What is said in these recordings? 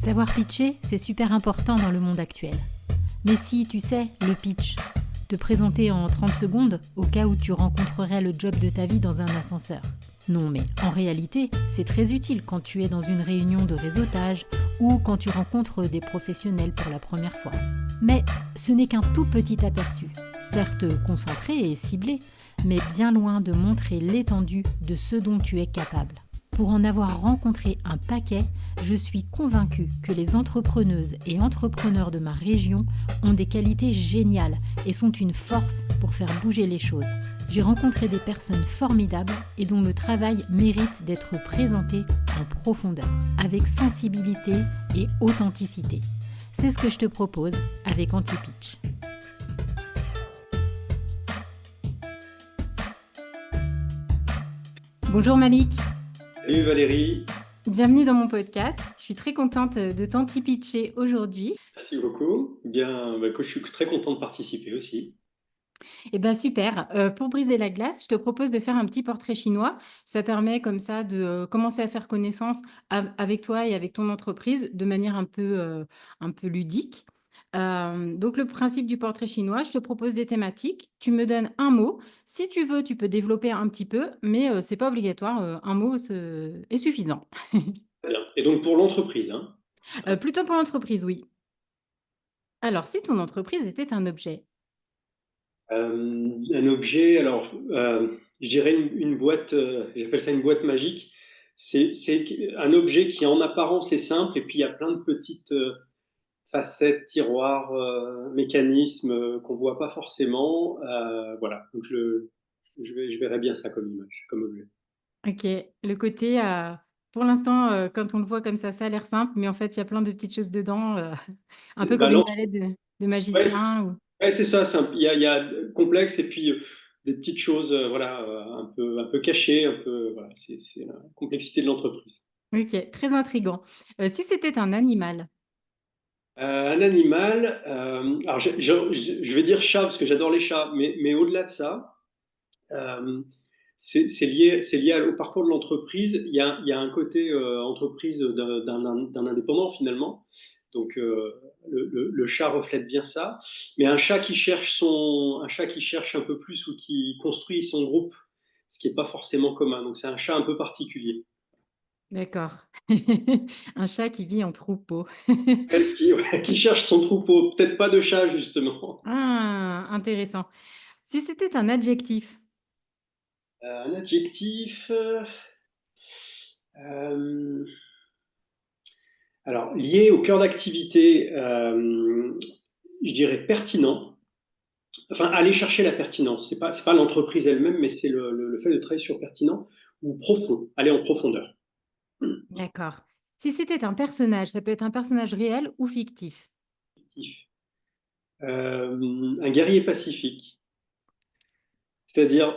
Savoir pitcher, c'est super important dans le monde actuel. Mais si, tu sais, le pitch, te présenter en 30 secondes au cas où tu rencontrerais le job de ta vie dans un ascenseur. Non, mais en réalité, c'est très utile quand tu es dans une réunion de réseautage ou quand tu rencontres des professionnels pour la première fois. Mais ce n'est qu'un tout petit aperçu, certes concentré et ciblé, mais bien loin de montrer l'étendue de ce dont tu es capable. Pour en avoir rencontré un paquet, je suis convaincue que les entrepreneuses et entrepreneurs de ma région ont des qualités géniales et sont une force pour faire bouger les choses. J'ai rencontré des personnes formidables et dont le travail mérite d'être présenté en profondeur, avec sensibilité et authenticité. C'est ce que je te propose avec Anti-Pitch. Bonjour Malik. Salut Valérie, Bienvenue dans mon podcast. Je suis très contente de t'anti-pitcher aujourd'hui. merci beaucoup. Bien, je suis très content de participer aussi. Et bien super. Pour briser la glace, je te propose de faire un petit portrait chinois. Ça permet comme ça de commencer à faire connaissance avec toi et avec ton entreprise de manière un peu ludique. Donc le principe du portrait chinois, je te propose des thématiques. Tu me donnes un mot. Si tu veux, tu peux développer un petit peu, mais c'est pas obligatoire. Un mot est suffisant. Très bien. Et donc pour l'entreprise, hein, c'est ça. Plutôt pour l'entreprise, oui. Alors, si ton entreprise était un objet. Un objet, alors je dirais une boîte, j'appelle ça une boîte magique. C'est un objet qui en apparence est simple et puis il y a plein de petites facettes, tiroirs, mécanismes qu'on voit pas forcément. Voilà, donc je verrais bien ça comme image, comme objet. Ok, le côté, pour l'instant, quand on le voit comme ça a l'air simple, mais en fait, il y a plein de petites choses dedans, un peu Bah, comme une palette de ouais, magicien. ouais, c'est ça. Il y a complexe et puis des petites choses, voilà, un peu cachées, un peu, voilà, c'est la complexité de l'entreprise. Ok, très intriguant. Si c'était un animal. Un animal, alors je vais dire chat parce que j'adore les chats, mais au-delà de ça, euh, c'est lié au parcours de l'entreprise. Il y a un côté entreprise d'un indépendant finalement. Donc le chat reflète bien ça. Mais un chat qui cherche un peu plus ou qui construit son groupe, ce qui n'est pas forcément commun. Donc c'est un chat un peu particulier. D'accord. Un chat qui vit en troupeau. Ouais, qui cherche son troupeau. Peut-être pas de chat justement. Ah, intéressant. Si c'était un adjectif. Un adjectif. Euh, alors, lié au cœur d'activité, je dirais pertinent. Enfin, aller chercher la pertinence. C'est pas l'entreprise elle-même, mais c'est le fait de travailler sur pertinent ou profond, aller en profondeur. D'accord. Si c'était un personnage, ça peut être un personnage réel ou fictif. Un guerrier pacifique, c'est-à-dire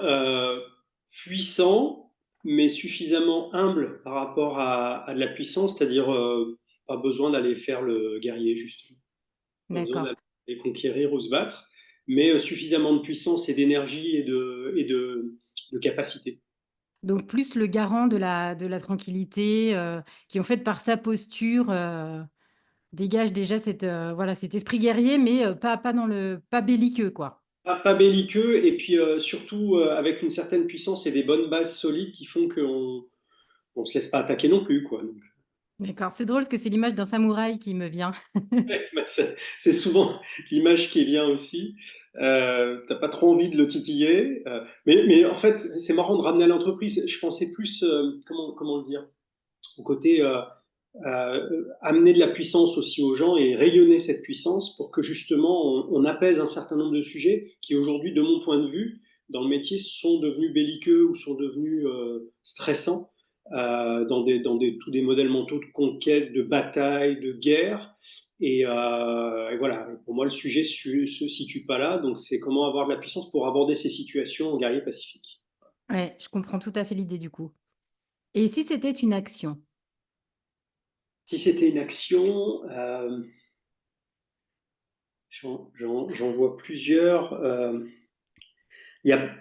puissant, mais suffisamment humble par rapport à de la puissance, c'est-à-dire pas besoin d'aller faire le guerrier, justement. Pas besoin D'accord. d'aller conquérir ou se battre, mais suffisamment de puissance et d'énergie de capacité. Donc plus le garant de la tranquillité, qui en fait par sa posture dégage déjà voilà, cet esprit guerrier, mais pas belliqueux, quoi. Pas belliqueux, et puis surtout avec une certaine puissance et des bonnes bases solides qui font qu'on ne se laisse pas attaquer non plus, quoi. Donc, D'accord, c'est drôle parce que c'est l'image d'un samouraï qui me vient. bah, c'est souvent l'image qui est bien aussi. T'as pas trop envie de le titiller, mais en fait, c'est marrant de ramener à l'entreprise. Je pensais plus, comment le dire, au côté amener de la puissance aussi aux gens et rayonner cette puissance pour que justement on apaise un certain nombre de sujets qui aujourd'hui, de mon point de vue, dans le métier, sont devenus belliqueux ou sont devenus stressants tous des modèles mentaux de conquête, de bataille, de guerre. Et voilà, pour moi, le sujet se situe pas là. Donc, c'est comment avoir de la puissance pour aborder ces situations en guerrier pacifique. Ouais, je comprends tout à fait l'idée du coup. Et si c'était une action? Si c'était une action, j'en vois plusieurs. Il y a,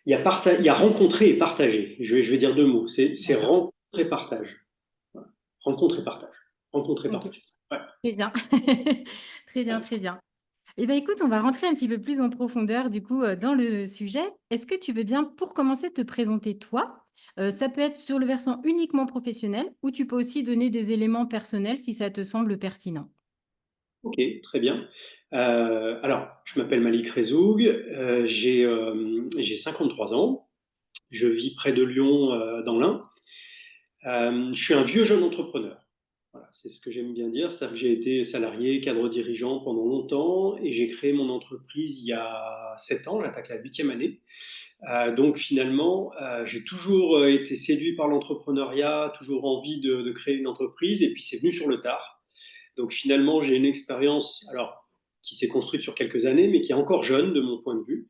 il y a rencontrer et partager. Je vais dire deux mots. C'est D'accord. rencontre et partage. Voilà. Rencontre et partage. Rencontre et Ok. partage. Très bien. Très bien, très bien. Eh bien, écoute, on va rentrer un petit peu plus en profondeur, du coup, dans le sujet. Est-ce que tu veux bien, pour commencer, te présenter toi? Ça peut être sur le versant uniquement professionnel ou tu peux aussi donner des éléments personnels si ça te semble pertinent. OK, très bien. Alors, je m'appelle Malik Rezoug, j'ai 53 ans. Je vis près de Lyon, dans l'Ain. Je suis un vieux jeune entrepreneur. Voilà, c'est ce que j'aime bien dire. C'est-à-dire que j'ai été salarié, cadre dirigeant pendant longtemps et j'ai créé mon entreprise il y a 7 ans. J'attaque la huitième année. Donc finalement, j'ai toujours été séduit par l'entrepreneuriat, toujours envie de créer une entreprise et puis c'est venu sur le tard. Donc finalement, j'ai une expérience alors qui s'est construite sur quelques années, mais qui est encore jeune de mon point de vue.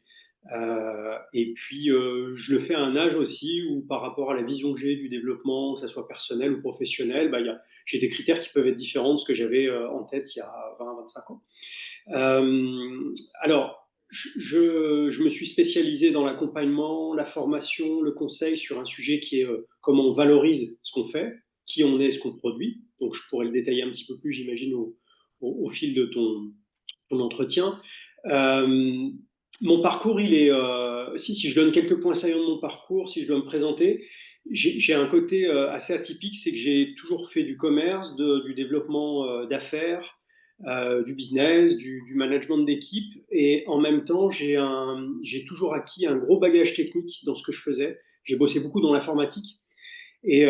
Et puis, je le fais à un âge aussi où, par rapport à la vision que j'ai du développement, que ça soit personnel ou professionnel, bah, j'ai des critères qui peuvent être différents de ce que j'avais en tête il y a 20-25 ans. Alors, je me suis spécialisé dans l'accompagnement, la formation, le conseil sur un sujet qui est comment on valorise ce qu'on fait, qui on est, ce qu'on produit. Donc, je pourrais le détailler un petit peu plus, j'imagine, au fil de ton entretien. Euh, Mon parcours, il est. Si je donne quelques points saillants de mon parcours, si je dois me présenter, j'ai un côté assez atypique, c'est que j'ai toujours fait du commerce, du développement d'affaires, du business, du management d'équipe, et en même temps, j'ai toujours acquis un gros bagage technique dans ce que je faisais. J'ai bossé beaucoup dans l'informatique, et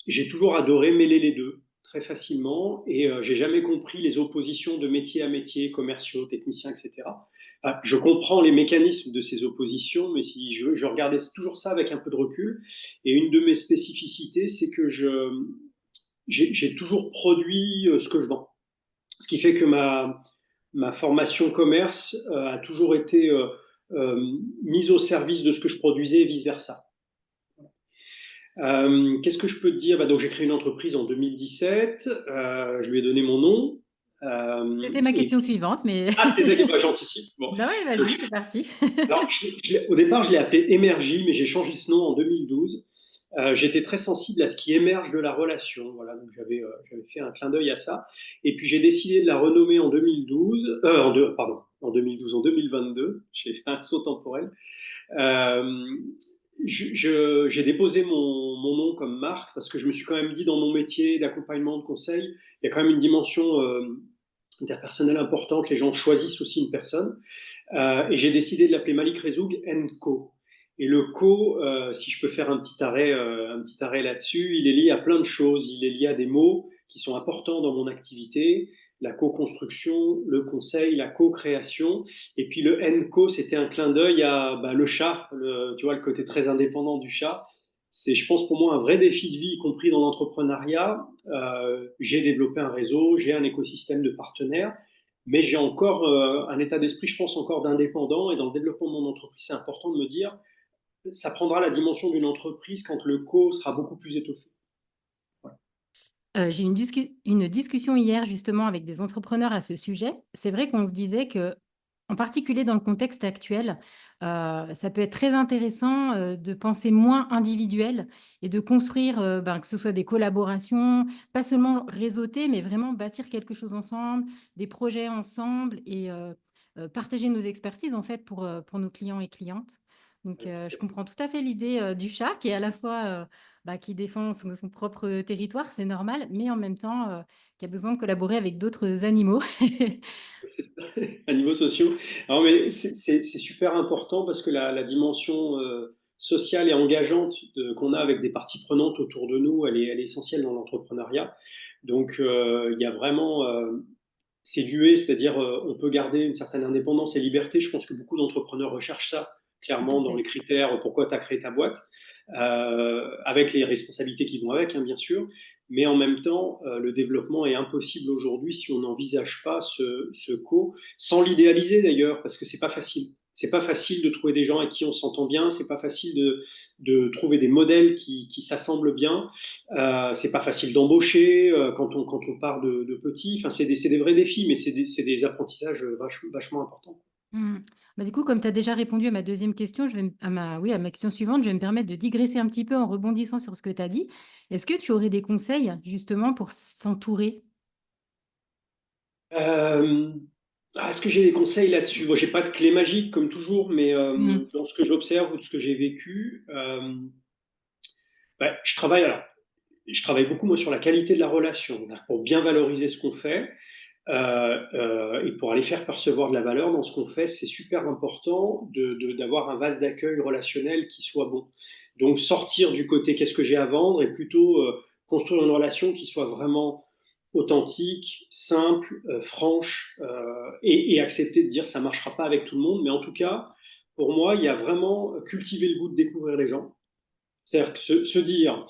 j'ai toujours adoré mêler les deux très facilement et j'ai jamais compris les oppositions de métier à métier, commerciaux, techniciens, etc. Enfin, je comprends les mécanismes de ces oppositions, mais si je regardais toujours ça avec un peu de recul. Et une de mes spécificités, c'est que j'ai toujours produit ce que je vends. Ce qui fait que ma formation commerce a toujours été mise au service de ce que je produisais et vice-versa. Qu'est-ce que je peux te dire? Bah, donc j'ai créé une entreprise en 2017, je lui ai donné mon nom. C'était ma Et question suivante, mais ah, c'était ça, bah, j'anticipe. Bon. bah ouais, Donc, vas-y, c'est parti. alors, au départ, je l'ai appelé Émergie, mais j'ai changé ce nom en 2012. J'étais très sensible à ce qui émerge de la relation. Voilà, donc j'avais fait un clin d'œil à ça. Et puis j'ai décidé de la renommer en 2012, pardon, en 2012, en 2022. J'ai fait un saut temporel. Euh, j'ai déposé mon nom comme marque parce que je me suis quand même dit dans mon métier d'accompagnement, de conseil, il y a quand même une dimension interpersonnelle importante. Les gens choisissent aussi une personne. Et j'ai décidé de l'appeler Malik Rezoug Co. Et le co, si je peux faire un petit arrêt là-dessus, il est lié à plein de choses. Il est lié à des mots qui sont importants dans mon activité, la co-construction, le conseil, la co-création. Et puis le co, c'était un clin d'œil à bah, le chat, tu vois, le côté très indépendant du chat. C'est, je pense, pour moi un vrai défi de vie, y compris dans l'entrepreneuriat. J'ai développé un réseau, j'ai un écosystème de partenaires, mais j'ai encore un état d'esprit, je pense, encore d'indépendant. Et dans le développement de mon entreprise, c'est important de me dire, ça prendra la dimension d'une entreprise quand le co sera beaucoup plus étoffé. Voilà. J'ai eu une discussion hier justement avec des entrepreneurs à ce sujet. C'est vrai qu'on se disait que, en particulier dans le contexte actuel, ça peut être très intéressant, de penser moins individuel et de construire, ben, que ce soit des collaborations, pas seulement réseauter, mais vraiment bâtir quelque chose ensemble, des projets ensemble et partager nos expertises en fait pour nos clients et clientes. Donc je comprends tout à fait l'idée, du chat qui est à la fois, bah, qui défend son propre territoire, c'est normal, mais en même temps, qui a besoin de collaborer avec d'autres animaux. À niveau sociaux. Alors, mais c'est super important parce que la dimension sociale et engageante qu'on a avec des parties prenantes autour de nous, elle est essentielle dans l'entrepreneuriat. Donc, il y a vraiment ces duets, c'est-à-dire on peut garder une certaine indépendance et liberté. Je pense que beaucoup d'entrepreneurs recherchent ça, Tout à clairement, dans fait. les critères pourquoi tu as créé ta boîte, avec les responsabilités qui vont avec, hein, bien sûr. Mais en même temps, le développement est impossible aujourd'hui si on n'envisage pas ce co, sans l'idéaliser d'ailleurs, parce que c'est pas facile. C'est pas facile de trouver des gens avec qui on s'entend bien, c'est pas facile de trouver des modèles qui s'assemblent bien. C'est pas facile d'embaucher quand on part de petits. Enfin, c'est des vrais défis, mais c'est des apprentissages vachement importants. Mmh. Bah, du coup, comme tu as déjà répondu à ma deuxième question, oui, à ma question suivante, je vais me permettre de digresser un petit peu en rebondissant sur ce que tu as dit. Est-ce que tu aurais des conseils justement pour s'entourer? Euh, Est-ce que j'ai des conseils là-dessus? Bon, j'ai pas de clé magique comme toujours, mais Mm. dans ce que j'observe ou de ce que j'ai vécu, bah, je travaille beaucoup moi sur la qualité de la relation, pour bien valoriser ce qu'on fait. Et pour aller faire percevoir de la valeur dans ce qu'on fait, c'est super important d'avoir un vase d'accueil relationnel qui soit bon. Donc sortir du côté qu'est-ce que j'ai à vendre et plutôt construire une relation qui soit vraiment authentique, simple, franche et accepter de dire ça ne marchera pas avec tout le monde, mais en tout cas, pour moi, il y a vraiment cultiver le goût de découvrir les gens. C'est-à-dire que se dire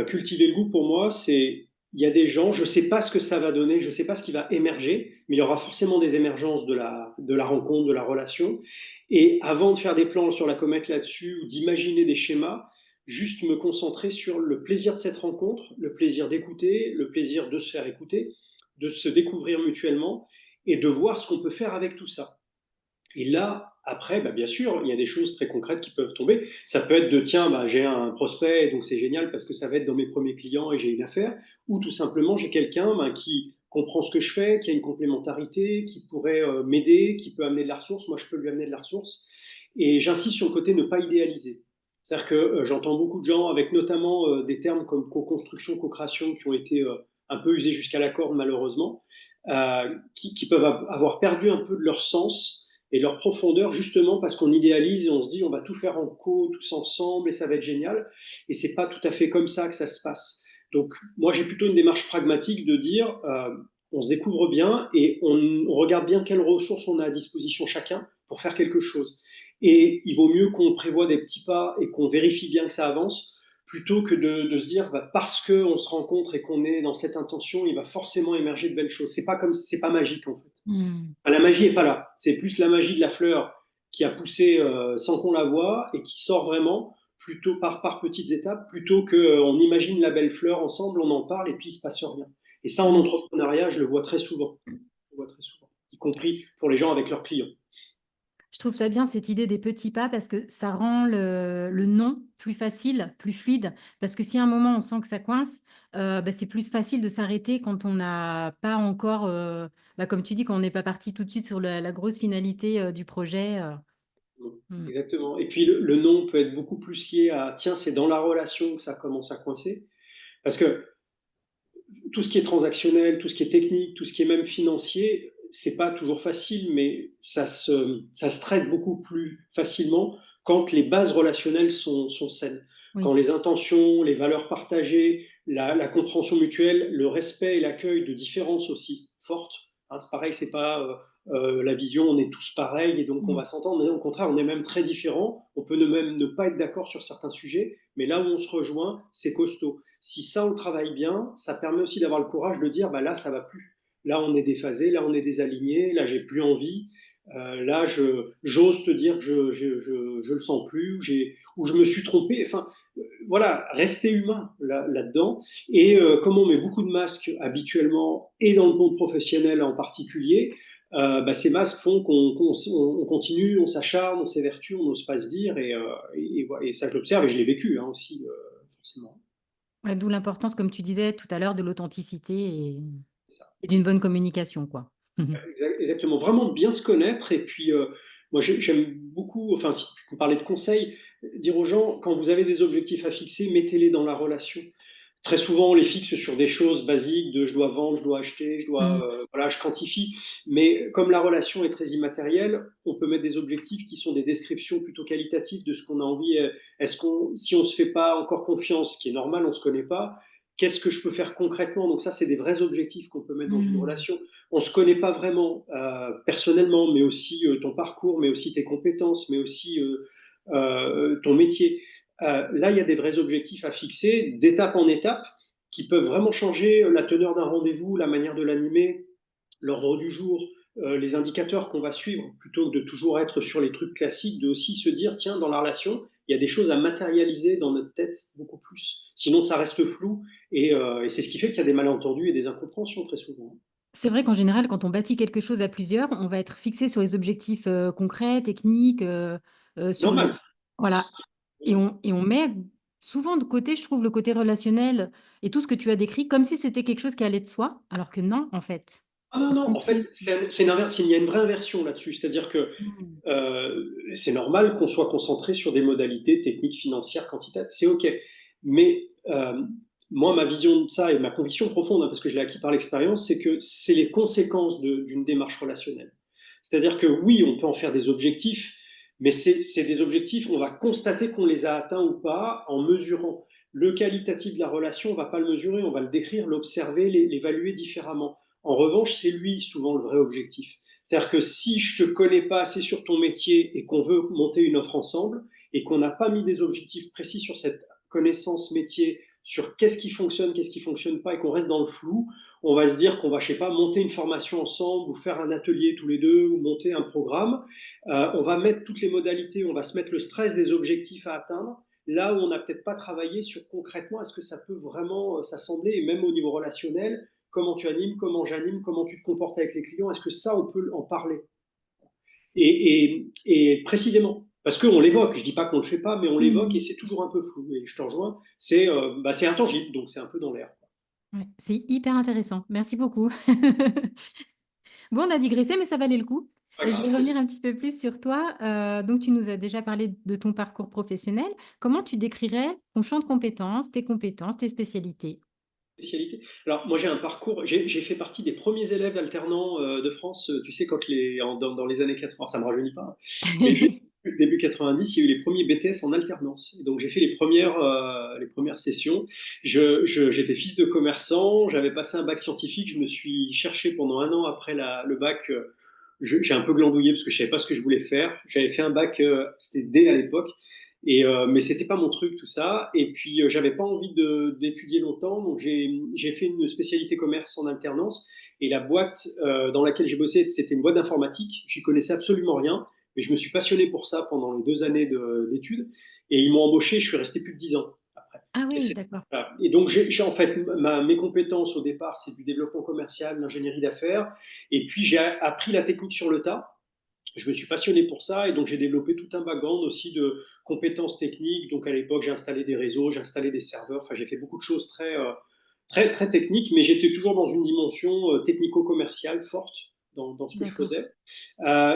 cultiver le goût pour moi, c'est il y a des gens, je ne sais pas ce que ça va donner, je ne sais pas ce qui va émerger, mais il y aura forcément des émergences de la rencontre, de la relation. Et avant de faire des plans sur la comète là-dessus ou d'imaginer des schémas, juste me concentrer sur le plaisir de cette rencontre, le plaisir d'écouter, le plaisir de se faire écouter, de se découvrir mutuellement et de voir ce qu'on peut faire avec tout ça. Et là, après, bah, bien sûr, il y a des choses très concrètes qui peuvent tomber. Ça peut être de, tiens, bah, j'ai un prospect, donc c'est génial parce que ça va être dans mes premiers clients et j'ai une affaire. Ou tout simplement, j'ai quelqu'un bah, qui comprend ce que je fais, qui a une complémentarité, qui pourrait m'aider, qui peut amener de la ressource. Moi, je peux lui amener de la ressource. Et j'insiste sur le côté ne pas idéaliser. C'est-à-dire que j'entends beaucoup de gens avec notamment des termes comme co-construction, co-création qui ont été un peu usés jusqu'à la corde, malheureusement, qui peuvent avoir perdu un peu de leur sens et leur profondeur justement parce qu'on idéalise et on se dit on va tout faire en co, tous ensemble et ça va être génial. Et c'est pas tout à fait comme ça que ça se passe. Donc moi j'ai plutôt une démarche pragmatique de dire on se découvre bien et on regarde bien quelles ressources on a à disposition chacun pour faire quelque chose. Et il vaut mieux qu'on prévoit des petits pas et qu'on vérifie bien que ça avance plutôt que de se dire bah, parce qu'on se rencontre et qu'on est dans cette intention, il va forcément émerger de belles choses. C'est pas comme c'est pas magique en fait. Mm. Enfin, la magie est pas là. C'est plus la magie de la fleur qui a poussé sans qu'on la voie et qui sort vraiment plutôt par petites étapes, plutôt qu'on imagine la belle fleur ensemble, on en parle et puis il se passe rien. Et ça, en Mm. entrepreneuriat, je le vois très souvent. Je le vois très souvent, y compris pour les gens avec leurs clients. Je trouve ça bien cette idée des petits pas parce que ça rend le non plus facile, plus fluide. Parce que si à un moment on sent que ça coince, bah, c'est plus facile de s'arrêter quand on n'a pas encore, bah, comme tu dis, quand on n'est pas parti tout de suite sur la grosse finalité du projet. Mm. Exactement. Et puis le non peut être beaucoup plus lié à tiens, c'est dans la relation que ça commence à coincer. Parce que tout ce qui est transactionnel, tout ce qui est technique, tout ce qui est même financier, c'est pas toujours facile, mais ça se traite beaucoup plus facilement quand les bases relationnelles sont saines. Quand Oui. les intentions, les valeurs partagées, la compréhension mutuelle, le respect et l'accueil de différences aussi fortes. Hein, c'est pareil, c'est pas la vision, on est tous pareils et donc on Mm. va s'entendre. Au contraire, on est même très différents. On peut même ne pas être d'accord sur certains sujets, mais là où on se rejoint, c'est costaud. Si ça, on le travaille bien, ça permet aussi d'avoir le courage de dire, bah là, ça va plus. Là, on est déphasé, là, on est désaligné, là, j'ai plus envie. Là, j'ose te dire que je le sens plus, ou je me suis trompé. Enfin, voilà, rester humain là-dedans. Et comme on met beaucoup de masques habituellement, et dans le monde professionnel en particulier, bah, ces masques font qu'on continue, on s'acharne, on s'évertue, on n'ose pas se dire. Et ça, je l'observe et je l'ai vécu hein, aussi, forcément. Ouais, d'où l'importance, comme tu disais tout à l'heure, de l'authenticité C'est ça. et d'une bonne communication, quoi. Exactement, vraiment bien se connaître. Et puis, moi, j'aime beaucoup, enfin, si on parlait de conseils, dire aux gens, quand vous avez des objectifs à fixer, mettez-les dans la relation. Très souvent, on les fixe sur des choses basiques de je dois vendre, je dois acheter, Mm. voilà, je quantifie. Mais comme la relation est très immatérielle, on peut mettre des objectifs qui sont des descriptions plutôt qualitatives de ce qu'on a envie. Si on se fait pas encore confiance, ce qui est normal, on se connaît pas, qu'est-ce que je peux faire concrètement? Donc ça, c'est des vrais objectifs qu'on peut mettre dans une Mm. relation. On se connaît pas vraiment personnellement, mais aussi ton parcours, mais aussi tes compétences, mais aussi ton métier. Là, il y a des vrais objectifs à fixer, d'étape en étape, qui peuvent vraiment changer la teneur d'un rendez-vous, la manière de l'animer, l'ordre du jour, les indicateurs qu'on va suivre, plutôt que de toujours être sur les trucs classiques, de aussi se dire, tiens, dans la relation, il y a des choses à matérialiser dans notre tête beaucoup plus. Sinon, ça reste flou, et c'est ce qui fait qu'il y a des malentendus et des incompréhensions très souvent. C'est vrai qu'en général, quand on bâtit quelque chose à plusieurs, on va être fixé sur les objectifs concrets, techniques, sur le... Normal. Voilà. Et on met souvent de côté, je trouve, le côté relationnel et tout ce que tu as décrit, comme si c'était quelque chose qui allait de soi, alors que non, en fait. Ah non, C'est ce qui non, me en fait, stresse. il y a une vraie inversion là-dessus. C'est-à-dire que Mmh. c'est normal qu'on soit concentré sur des modalités techniques, financières, quantitatives, c'est OK. Mais moi, ma vision de ça et ma conviction profonde, hein, parce que je l'ai acquis par l'expérience, c'est que c'est les conséquences d'une démarche relationnelle. C'est-à-dire que oui, on peut en faire des objectifs, mais c'est des objectifs, on va constater qu'on les a atteints ou pas en mesurant. Le qualitatif de la relation, on ne va pas le mesurer, on va le décrire, l'observer, l'évaluer différemment. En revanche, c'est lui souvent le vrai objectif. C'est-à-dire que si je ne te connais pas assez sur ton métier et qu'on veut monter une offre ensemble et qu'on n'a pas mis des objectifs précis sur cette connaissance métier, sur qu'est-ce qui fonctionne pas et qu'on reste dans le flou, on va se dire qu'on va, je sais pas, monter une formation ensemble ou faire un atelier tous les deux ou monter un programme. On va mettre toutes les modalités, on va se mettre le stress des objectifs à atteindre. Là où on n'a peut-être pas travaillé sur concrètement, est-ce que ça peut vraiment s'assembler, et même au niveau relationnel, comment tu animes, comment j'anime, comment tu te comportes avec les clients, est-ce que ça, on peut en parler et précisément, parce qu'on l'évoque, je ne dis pas qu'on ne le fait pas, mais on l'évoque et Mmh. c'est toujours un peu flou. Et je te rejoins, c'est intangible, donc c'est un peu dans l'air. Ouais, c'est hyper intéressant. Merci beaucoup. Bon, on a digressé, mais ça valait le coup. Pas Et je vais grave. revenir un petit peu plus sur toi. Donc, tu nous as déjà parlé de ton parcours professionnel. Comment tu décrirais ton champ de compétences, tes spécialités? Spécialité. Alors, moi, j'ai un parcours, j'ai fait partie des premiers élèves alternants de France, tu sais, dans les années 80, ça ne me rajeunit pas, mais début 90, il y a eu les premiers BTS en alternance. Et donc, j'ai fait les premières sessions. J'étais fils de commerçant, j'avais passé un bac scientifique, je me suis cherché pendant un an après le bac. J'ai un peu glandouillé parce que je savais pas ce que je voulais faire. J'avais fait un bac, c'était D à l'époque, mais c'était pas mon truc tout ça. Et puis j'avais pas envie d'étudier longtemps, donc j'ai fait une spécialité commerce en alternance. Et la boîte dans laquelle j'ai bossé, c'était une boîte d'informatique. J'y connaissais absolument rien, mais je me suis passionné pour ça pendant les 2 années d'études. Et ils m'ont embauché. Je suis resté plus de 10 ans après. Ah Et, oui, d'accord. voilà. Et donc en fait mes compétences au départ, c'est du développement commercial, l'ingénierie d'affaires. Et puis j'ai appris la technique sur le tas. Je me suis passionné pour ça et donc j'ai développé tout un background aussi de compétences techniques. Donc à l'époque, j'ai installé des réseaux, j'ai installé des serveurs. Enfin, j'ai fait beaucoup de choses très techniques, mais j'étais toujours dans une dimension technico-commerciale forte dans ce que je D'accord. faisais.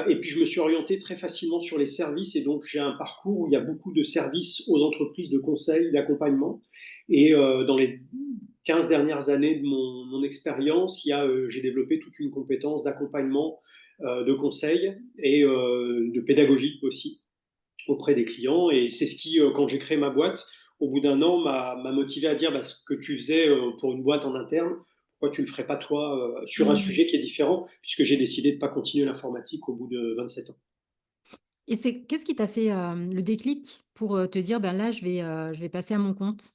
Et puis je me suis orienté très facilement sur les services et donc j'ai un parcours où il y a beaucoup de services aux entreprises de conseil, d'accompagnement. Et dans les 15 dernières années de mon expérience, j'ai développé toute une compétence d'accompagnement, de conseil et de pédagogie aussi auprès des clients. Et c'est ce qui, quand j'ai créé ma boîte, au bout d'un an, m'a motivé à dire bah, ce que tu faisais pour une boîte en interne, pourquoi tu ne le ferais pas toi sur un Mmh. sujet qui est différent, puisque j'ai décidé de ne pas continuer l'informatique au bout de 27 ans. Et qu'est-ce qui t'a fait, le déclic pour, te dire: «Ben, là, je vais passer à mon compte»?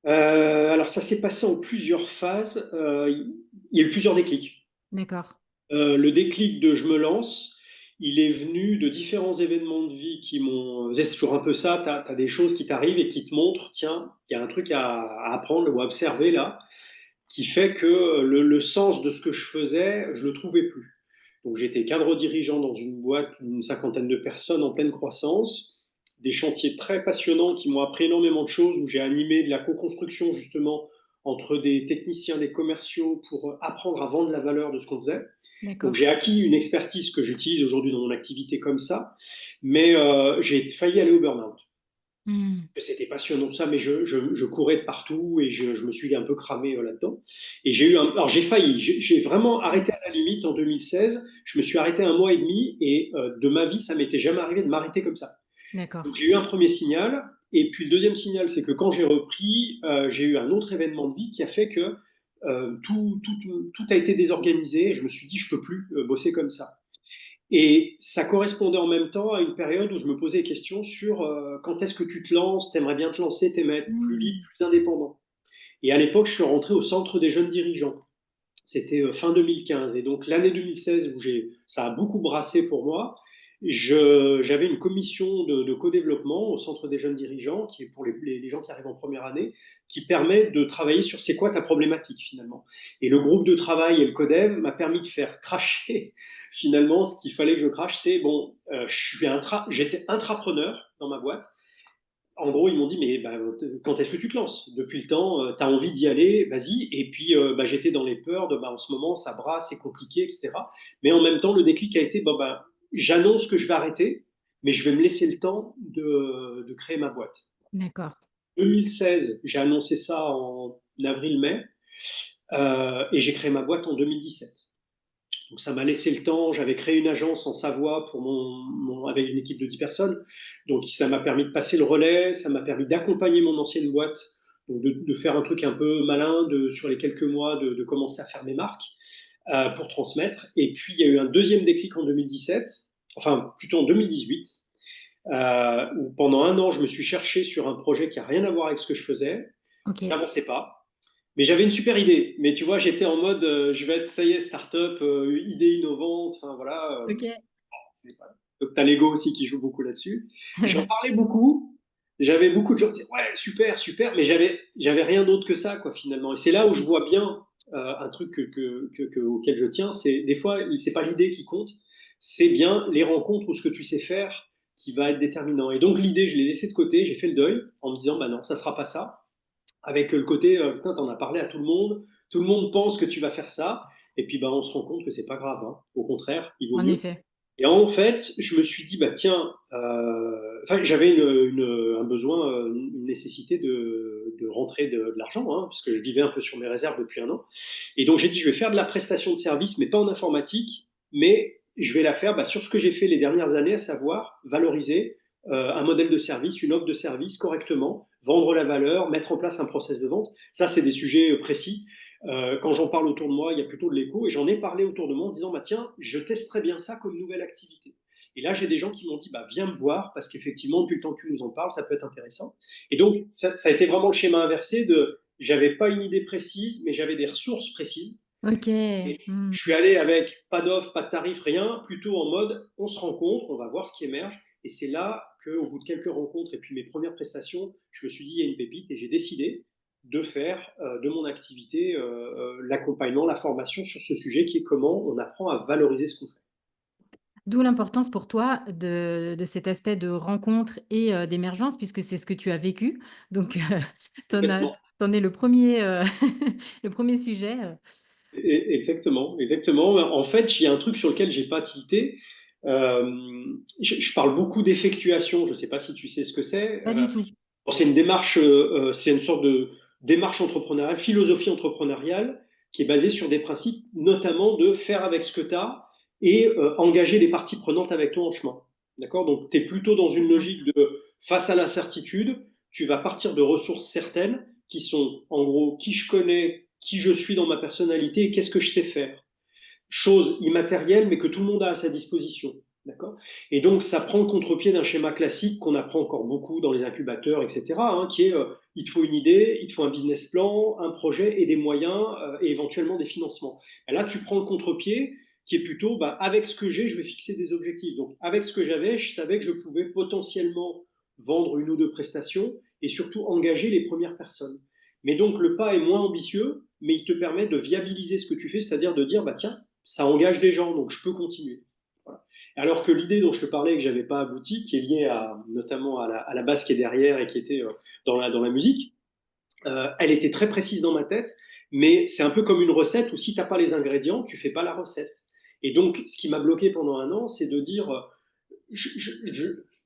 Alors ça s'est passé en plusieurs phases. Il y a eu plusieurs déclics. D'accord. Le déclic de je me lance, il est venu de différents événements de vie qui m'ont. C'est toujours un peu ça, tu as des choses qui t'arrivent et qui te montrent, tiens, il y a un truc à apprendre ou à observer là, qui fait que le sens de ce que je faisais, je ne le trouvais plus. Donc j'étais cadre dirigeant dans une boîte d'une cinquantaine de personnes en pleine croissance, des chantiers très passionnants qui m'ont appris énormément de choses, où j'ai animé de la co-construction justement entre des techniciens, des commerciaux pour apprendre à vendre la valeur de ce qu'on faisait. Donc D'accord. j'ai acquis une expertise que j'utilise aujourd'hui dans mon activité comme ça, mais j'ai failli aller au burn-out. Mmh. C'était passionnant ça, mais je courais de partout et je me suis un peu cramé là-dedans. Et alors j'ai failli, j'ai vraiment Ouais. arrêté à la limite en 2016. Je me suis arrêté un mois et demi et de ma vie, ça m'était jamais arrivé de m'arrêter comme ça. Donc D'accord. j'ai eu un premier signal. Et puis le deuxième signal, c'est que quand j'ai repris, j'ai eu un autre événement de vie qui a fait que tout a été désorganisé. Et je me suis dit, je peux plus bosser comme ça. Et ça correspondait en même temps à une période où je me posais des questions sur quand est-ce que tu te lances, t'aimerais bien te lancer, t'aimerais être plus libre, Mmh. plus indépendant. Et à l'époque, je suis rentré au centre des jeunes dirigeants. C'était fin 2015. Et donc l'année 2016, ça a beaucoup brassé pour moi, j'avais une commission de co-développement au centre des jeunes dirigeants, qui est pour les gens qui arrivent en première année, qui permet de travailler sur c'est quoi ta problématique finalement. Et le groupe de travail et le codev m'a permis de faire cracher finalement ce qu'il fallait que je crache, c'est bon, j'étais intrapreneur dans ma boîte, en gros, ils m'ont dit, mais bah, quand est-ce que tu te lances? Depuis le temps, tu as envie d'y aller, vas-y. Et puis, bah, j'étais dans les peurs de, bah, en ce moment, ça brasse, c'est compliqué, etc. Mais en même temps, le déclic a été, bon, bah, j'annonce que je vais arrêter, mais je vais me laisser le temps de créer ma boîte. D'accord. 2016, j'ai annoncé ça en avril-mai, et j'ai créé ma boîte en 2017. Donc ça m'a laissé le temps. J'avais créé une agence en Savoie pour avec une équipe de 10 personnes. Donc ça m'a permis de passer le relais, ça m'a permis d'accompagner mon ancienne boîte, donc de faire un truc un peu malin sur les quelques mois, de commencer à faire mes marques pour transmettre. Et puis il y a eu un deuxième déclic en 2017, enfin plutôt en 2018, où pendant un an, je me suis cherché sur un projet qui n'a rien à voir avec ce que je faisais, Ok. qui n'avançait pas. Mais j'avais une super idée. Mais tu vois, j'étais en mode, je vais être, ça y est, start-up, idée innovante, enfin voilà. Ok. Donc t'as l'ego aussi qui joue beaucoup là-dessus. J'en parlais beaucoup. J'avais beaucoup de gens qui disaient, ouais, super, super, mais j'avais rien d'autre que ça, quoi, finalement. Et c'est là où je vois bien un truc auquel je tiens, c'est des fois, c'est pas l'idée qui compte, c'est bien les rencontres ou ce que tu sais faire qui va être déterminant. Et donc l'idée, je l'ai laissée de côté, j'ai fait le deuil en me disant, bah non, ça sera pas ça, avec le côté, putain, t'en as parlé à tout le monde pense que tu vas faire ça, et puis bah, on se rend compte que c'est pas grave, hein. Au contraire, il vaut En mieux. effet. Et en fait, je me suis dit, bah tiens, enfin, j'avais un besoin, une nécessité de rentrer de l'argent, hein, parce que je vivais un peu sur mes réserves depuis un an. Et donc j'ai dit, je vais faire de la prestation de service, mais pas en informatique, mais je vais la faire bah, sur ce que j'ai fait les dernières années, à savoir valoriser un modèle de service, une offre de service correctement, vendre la valeur, mettre en place un process de vente. Ça, c'est des sujets précis. Quand j'en parle autour de moi, il y a plutôt de l'écho. Et j'en ai parlé autour de moi en disant, bah, tiens, je testerais bien ça comme nouvelle activité. Et là, j'ai des gens qui m'ont dit, bah, viens me voir, parce qu'effectivement, depuis le temps que tu nous en parles, ça peut être intéressant. Et donc, ça a été vraiment le schéma inversé de, j'avais pas une idée précise, mais j'avais des ressources précises. Ok. Et Hmm. je suis allé avec pas d'offre, pas de tarif, rien, plutôt en mode, on se rencontre, on va voir ce qui émerge. Et c'est là qu'au bout de quelques rencontres et puis mes premières prestations, je me suis dit, il y a une pépite et j'ai décidé de faire de mon activité l'accompagnement, la formation sur ce sujet qui est comment on apprend à valoriser ce qu'on fait. D'où l'importance pour toi de cet aspect de rencontre et d'émergence, puisque c'est ce que tu as vécu. Donc, Complètement. tu en es le premier le premier sujet. Exactement, exactement. En fait, il y a un truc sur lequel j'ai pas tilté. Je parle beaucoup d'effectuation. Je ne sais pas si tu sais ce que c'est. Pas du tout. Bon, c'est une démarche, c'est une sorte de démarche entrepreneuriale, philosophie entrepreneuriale, qui est basée sur des principes, notamment de faire avec ce que tu as et engager les parties prenantes avec toi en chemin. D'accord? Donc, tu es plutôt dans une D'accord. logique de face à l'incertitude, tu vas partir de ressources certaines qui sont en gros qui je connais, qui je suis dans ma personnalité et qu'est-ce que je sais faire. Chose immatérielle, mais que tout le monde a à sa disposition. D'accord? Et donc, ça prend le contre-pied d'un schéma classique qu'on apprend encore beaucoup dans les incubateurs, etc., hein, qui est il te faut une idée, il te faut un business plan, un projet et des moyens et éventuellement des financements. Et là, tu prends le contre-pied qui est plutôt bah, avec ce que j'ai, je vais fixer des objectifs. Donc, avec ce que j'avais, je savais que je pouvais potentiellement vendre une ou deux prestations et surtout engager les premières personnes. Mais donc, le pas est moins ambitieux, mais il te permet de viabiliser ce que tu fais, c'est-à-dire de dire, bah tiens, ça engage des gens, donc je peux continuer. Voilà. Alors que l'idée dont je te parlais et que j'avais pas abouti, qui est liée notamment à la base qui est derrière et qui était dans la musique, elle était très précise dans ma tête, mais c'est un peu comme une recette où si tu n'as pas les ingrédients, tu fais pas la recette. Et donc, ce qui m'a bloqué pendant un an, c'est de dire,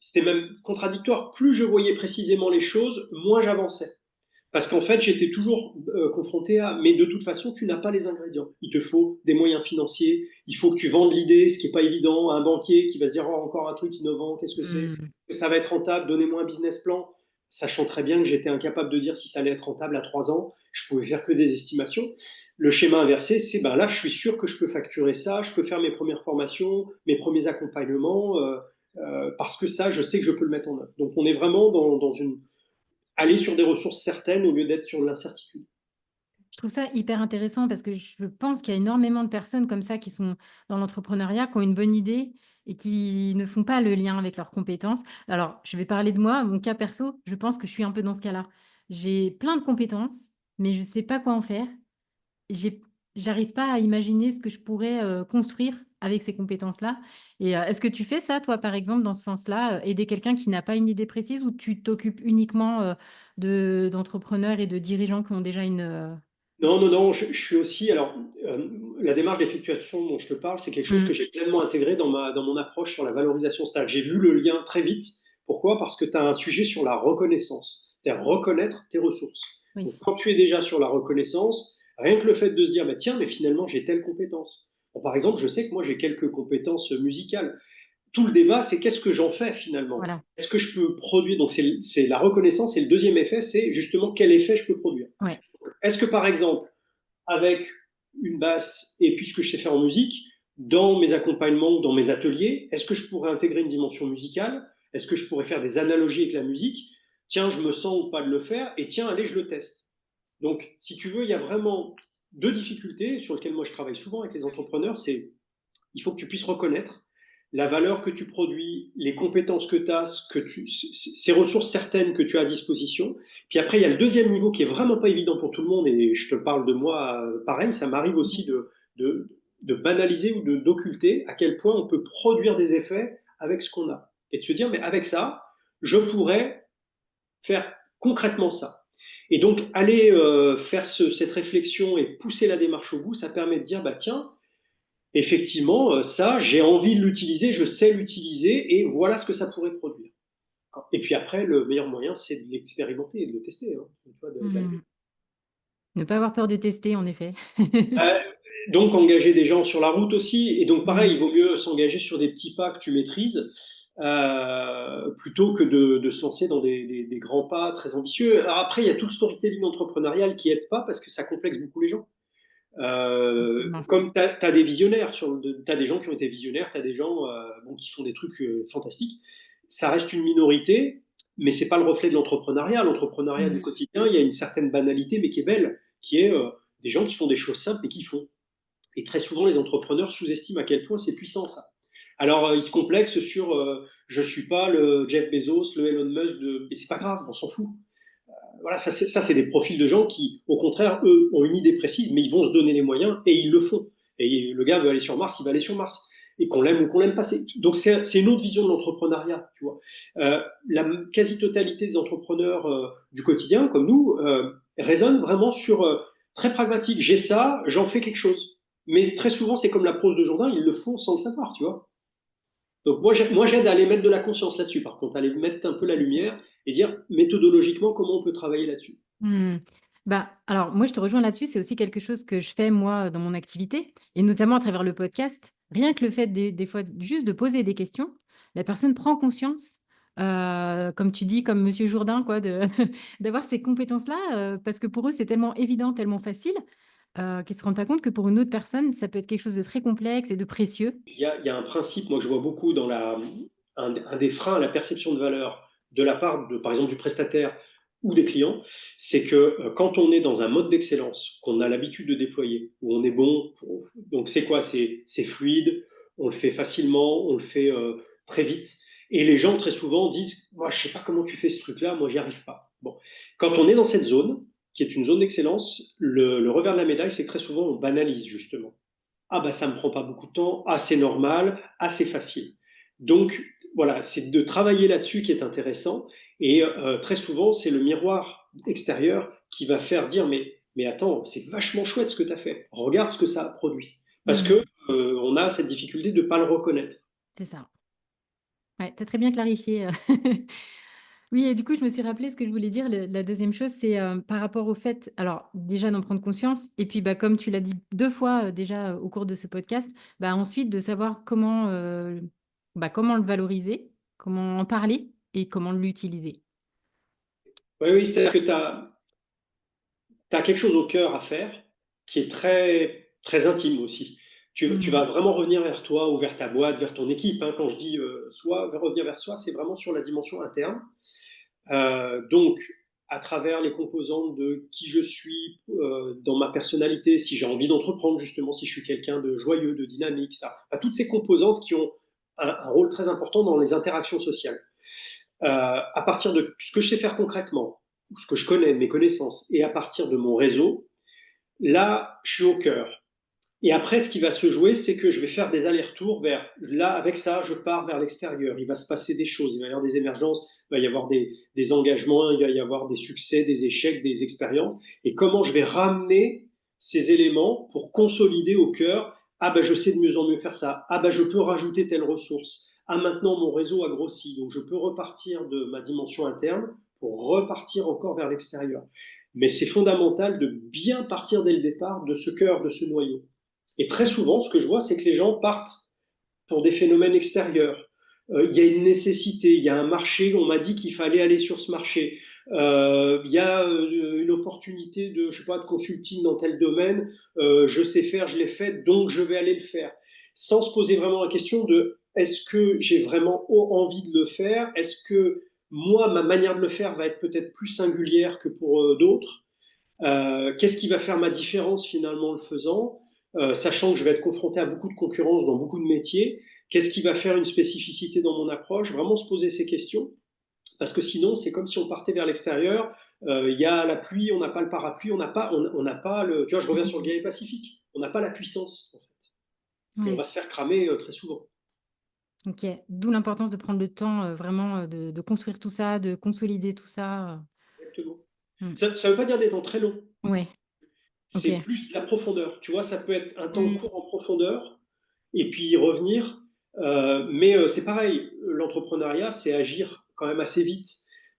c'était même contradictoire, plus je voyais précisément les choses, moins j'avançais. Parce qu'en fait, j'étais toujours confronté à, mais de toute façon, tu n'as pas les ingrédients. Il te faut des moyens financiers, il faut que tu vendes l'idée, ce qui n'est pas évident, à un banquier qui va se dire, oh, encore un truc innovant, qu'est-ce que c'est? Hmm. Ça va être rentable, donnez-moi un business plan. Sachant très bien que j'étais incapable de dire si ça allait être rentable à 3 ans, je pouvais faire que des estimations. Le schéma inversé, c'est ben là, je suis sûr que je peux facturer ça, je peux faire mes premières formations, mes premiers accompagnements, parce que ça, je sais que je peux le mettre en œuvre. Donc, on est vraiment dans une aller sur des ressources certaines au lieu d'être sur l'incertitude. Je trouve ça hyper intéressant parce que je pense qu'il y a énormément de personnes comme ça qui sont dans l'entrepreneuriat, qui ont une bonne idée et qui ne font pas le lien avec leurs compétences. Alors, je vais parler de moi, mon cas perso, je pense que je suis un peu dans ce cas-là. J'ai plein de compétences, mais je ne sais pas quoi en faire. J'ai J'arrive pas à imaginer ce que je pourrais, construire avec ces compétences-là. Et est-ce que tu fais ça, toi, par exemple, dans ce sens-là, aider quelqu'un qui n'a pas une idée précise ou tu t'occupes uniquement d'entrepreneurs et de dirigeants qui ont déjà Non, non, non, je suis aussi. Alors, la démarche d'effectuation dont je te parle, c'est quelque chose que Mm. j'ai pleinement intégré dans mon approche sur la valorisation stable. J'ai vu le lien très vite. Pourquoi? Parce que tu as un sujet sur la reconnaissance, c'est-à-dire reconnaître tes ressources. Donc, Oui, quand tu es déjà sur la reconnaissance, rien que le fait de se dire, bah, tiens, mais finalement, j'ai telle compétence. Bon, par exemple, je sais que moi, j'ai quelques compétences musicales. Tout le débat, c'est qu'est-ce que j'en fais finalement? voilà. Est-ce que je peux produire? Donc, c'est la reconnaissance. Et le deuxième effet, c'est justement quel effet je peux produire. Ouais. Est-ce que, par exemple, avec une basse et puis ce que je sais faire en musique, dans mes accompagnements, dans mes ateliers, est-ce que je pourrais intégrer une dimension musicale? Est-ce que je pourrais faire des analogies avec la musique? Tiens, je me sens ou pas de le faire, et tiens, allez, je le teste. Donc, si tu veux, il y a vraiment deux difficultés sur lesquelles moi je travaille souvent avec les entrepreneurs, c'est il faut que tu puisses reconnaître la valeur que tu produis, les compétences que tu as, ces ressources certaines que tu as à disposition. Puis après, il y a le deuxième niveau qui est vraiment pas évident pour tout le monde, et je te parle de moi, pareil, ça m'arrive aussi de, de banaliser ou d'occulter à quel point on peut produire des effets avec ce qu'on a. Et de se dire, mais avec ça, je pourrais faire concrètement ça. Et donc, aller faire cette réflexion et pousser la démarche au bout, ça permet de dire, bah tiens, effectivement, ça, j'ai envie de l'utiliser, je sais l'utiliser, et voilà ce que ça pourrait produire. Et puis après, le meilleur moyen, c'est de l'expérimenter et de le tester. Hein, Mm. Ne pas avoir peur de tester, en effet. Euh, donc, engager des gens sur la route aussi. Et donc, pareil, il Mm. vaut mieux s'engager sur des petits pas que tu maîtrises plutôt que de se lancer dans des grands pas très ambitieux. Alors après, il y a tout le storytelling entrepreneurial qui aide pas parce que ça complexe beaucoup les gens. Effectivement. Comme tu as des visionnaires, tu as des gens qui ont été visionnaires, tu as des gens bon, qui font des trucs fantastiques. Ça reste une minorité, mais c'est pas le reflet de l'entrepreneuriat. L'entrepreneuriat du Mm. quotidien, il y a une certaine banalité, mais qui est belle, qui est des gens qui font des choses simples et qui font. Et très souvent, les entrepreneurs sous-estiment à quel point c'est puissant ça. Alors, ils se complexent sur je suis pas le Jeff Bezos, le Elon Musk, mais c'est pas grave, on s'en fout. Voilà, ça c'est des profils de gens qui, au contraire, eux, ont une idée précise, mais ils vont se donner les moyens et ils le font. Et le gars veut aller sur Mars, il va aller sur Mars. Et qu'on l'aime ou qu'on l'aime pas. Donc c'est une autre vision de l'entrepreneuriat, tu vois. La quasi-totalité des entrepreneurs du quotidien, comme nous, raisonnent vraiment sur très pragmatique. J'ai ça, j'en fais quelque chose. Mais très souvent, c'est comme la prose de Jourdain, ils le font sans le savoir, tu vois. Donc moi j'aide à aller mettre de la conscience là-dessus, par contre, à aller mettre un peu la lumière et dire méthodologiquement comment on peut travailler là-dessus. Hmm. Bah, alors, moi, je te rejoins là-dessus. C'est aussi quelque chose que je fais, moi, dans mon activité, et notamment à travers le podcast. Rien que le fait, des fois, juste de poser des questions, la personne prend conscience, comme tu dis, comme Monsieur Jourdain, quoi, d'avoir ces compétences-là, parce que pour eux, c'est tellement évident, tellement facile, qu'ils ne se rendent pas compte que pour une autre personne, ça peut être quelque chose de très complexe et de précieux. Il y a un principe, moi, que je vois beaucoup dans un des freins à la perception de valeur de la part, par exemple, du prestataire ou des clients, c'est que quand on est dans un mode d'excellence qu'on a l'habitude de déployer, où on est bon, donc c'est quoi? C'est fluide, on le fait facilement, on le fait très vite, et les gens très souvent disent, moi, je sais pas comment tu fais ce truc-là, moi, j'y arrive pas. Bon, quand on est dans cette zone, qui est une zone d'excellence, le revers de la médaille, c'est que très souvent, on banalise justement. Ah bah ça me prend pas beaucoup de temps, assez normal, assez facile. Donc voilà, c'est de travailler là-dessus qui est intéressant. Et très souvent, c'est le miroir extérieur qui va faire dire mais attends, c'est vachement chouette ce que tu as fait. Regarde ce que ça a produit. Parce Hmm. que on a cette difficulté de ne pas le reconnaître. C'est ça. Ouais, tu as très bien clarifié. Oui, et du coup, je me suis rappelé ce que je voulais dire. La deuxième chose, c'est par rapport au fait, alors déjà d'en prendre conscience, et puis bah, comme tu l'as dit deux fois déjà au cours de ce podcast, bah, ensuite de savoir comment le valoriser, comment en parler et comment l'utiliser. Oui, oui, c'est-à-dire que tu as quelque chose au cœur à faire qui est très, très intime aussi. Tu Hmm. vas vraiment revenir vers toi ou vers ta boîte, vers ton équipe. Hein. Quand je dis revenir vers soi, c'est vraiment sur la dimension interne. Donc, à travers les composantes de qui je suis dans ma personnalité, si j'ai envie d'entreprendre justement, si je suis quelqu'un de joyeux, de dynamique, ça, enfin, toutes ces composantes qui ont un rôle très important dans les interactions sociales. À partir de ce que je sais faire concrètement, ou ce que je connais, mes connaissances, et à partir de mon réseau, là, je suis au cœur. Et après, ce qui va se jouer, c'est que je vais faire des allers-retours vers là, avec ça, je pars vers l'extérieur. Il va se passer des choses, il va y avoir des émergences, il va y avoir des engagements, il va y avoir des succès, des échecs, des expériences. Et comment je vais ramener ces éléments pour consolider au cœur. Ah ben je sais de mieux en mieux faire ça. Ah ben je peux rajouter telle ressource. Ah maintenant mon réseau a grossi, donc je peux repartir de ma dimension interne pour repartir encore vers l'extérieur. Mais c'est fondamental de bien partir dès le départ de ce cœur, de ce noyau. Et très souvent, ce que je vois, c'est que les gens partent pour des phénomènes extérieurs. Il y a une nécessité, il y a un marché, on m'a dit qu'il fallait aller sur ce marché. Il y a une opportunité de, je sais pas, de consulting dans tel domaine, je sais faire, je l'ai fait, donc je vais aller le faire. Sans se poser vraiment la question de est-ce que j'ai vraiment envie de le faire? Est-ce que moi, ma manière de le faire va être peut-être plus singulière que pour d'autres? Qu'est-ce qui va faire ma différence finalement en le faisant, sachant que je vais être confronté à beaucoup de concurrence dans beaucoup de métiers? Qu'est-ce qui va faire une spécificité dans mon approche? Vraiment se poser ces questions, parce que sinon c'est comme si on partait vers l'extérieur. Il y a la pluie, on n'a pas le parapluie, on n'a pas le. Tu vois, je reviens sur le guerrier pacifique. On n'a pas la puissance en fait, et on va Ouais. se faire cramer très souvent. OK. D'où l'importance de prendre le temps, vraiment, de construire tout ça, de consolider tout ça. Exactement. Mmh. Ça ne veut pas dire des temps très longs. Ouais, OK. C'est plus de la profondeur. Tu vois, ça peut être un temps Mmh. court en profondeur et puis y revenir. Mais c'est pareil, l'entrepreneuriat, c'est agir quand même assez vite.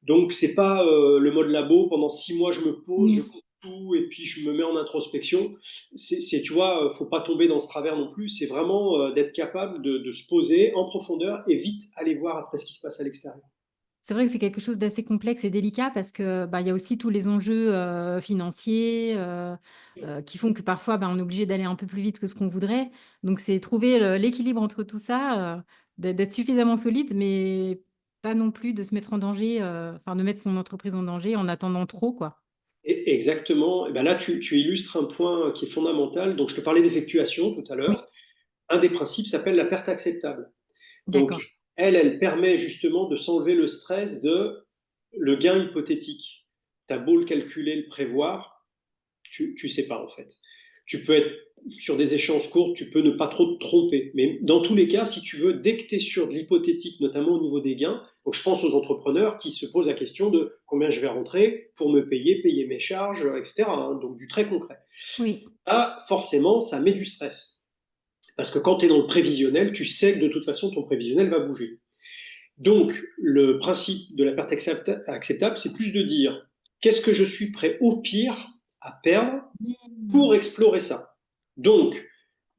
Donc, c'est pas le mode labo, pendant 6 mois, je me pose, je Oui. compte tout et puis je me mets en introspection. Tu vois, faut pas tomber dans ce travers non plus. C'est vraiment d'être capable de se poser en profondeur et vite aller voir après ce qui se passe à l'extérieur. C'est vrai que c'est quelque chose d'assez complexe et délicat parce que, bah, il y a aussi tous les enjeux, financiers, qui font que parfois, bah, on est obligé d'aller un peu plus vite que ce qu'on voudrait. Donc c'est trouver l'équilibre entre tout ça, d'être suffisamment solide, mais pas non plus de se mettre en danger, enfin de mettre son entreprise en danger en attendant trop, quoi. Exactement. Et ben là, tu illustres un point qui est fondamental. Donc, je te parlais d'effectuation tout à Oui, l'heure. Un des principes s'appelle la perte acceptable. Donc, d'accord. elle permet justement de s'enlever le stress de le gain hypothétique. Tu as beau le calculer, le prévoir, tu ne sais pas en fait. Tu peux être sur des échéances courtes, tu peux ne pas trop te tromper. Mais dans tous les cas, si tu veux, dès que tu es sur de l'hypothétique, notamment au niveau des gains, donc je pense aux entrepreneurs qui se posent la question de combien je vais rentrer pour me payer, payer mes charges, etc. Hein, donc du très concret. Oui. Ah, forcément, ça met du stress. Parce que quand tu es dans le prévisionnel, tu sais que de toute façon, ton prévisionnel va bouger. Donc, le principe de la perte acceptable, c'est plus de dire qu'est-ce que je suis prêt au pire à perdre Mmh. pour explorer ça. Donc,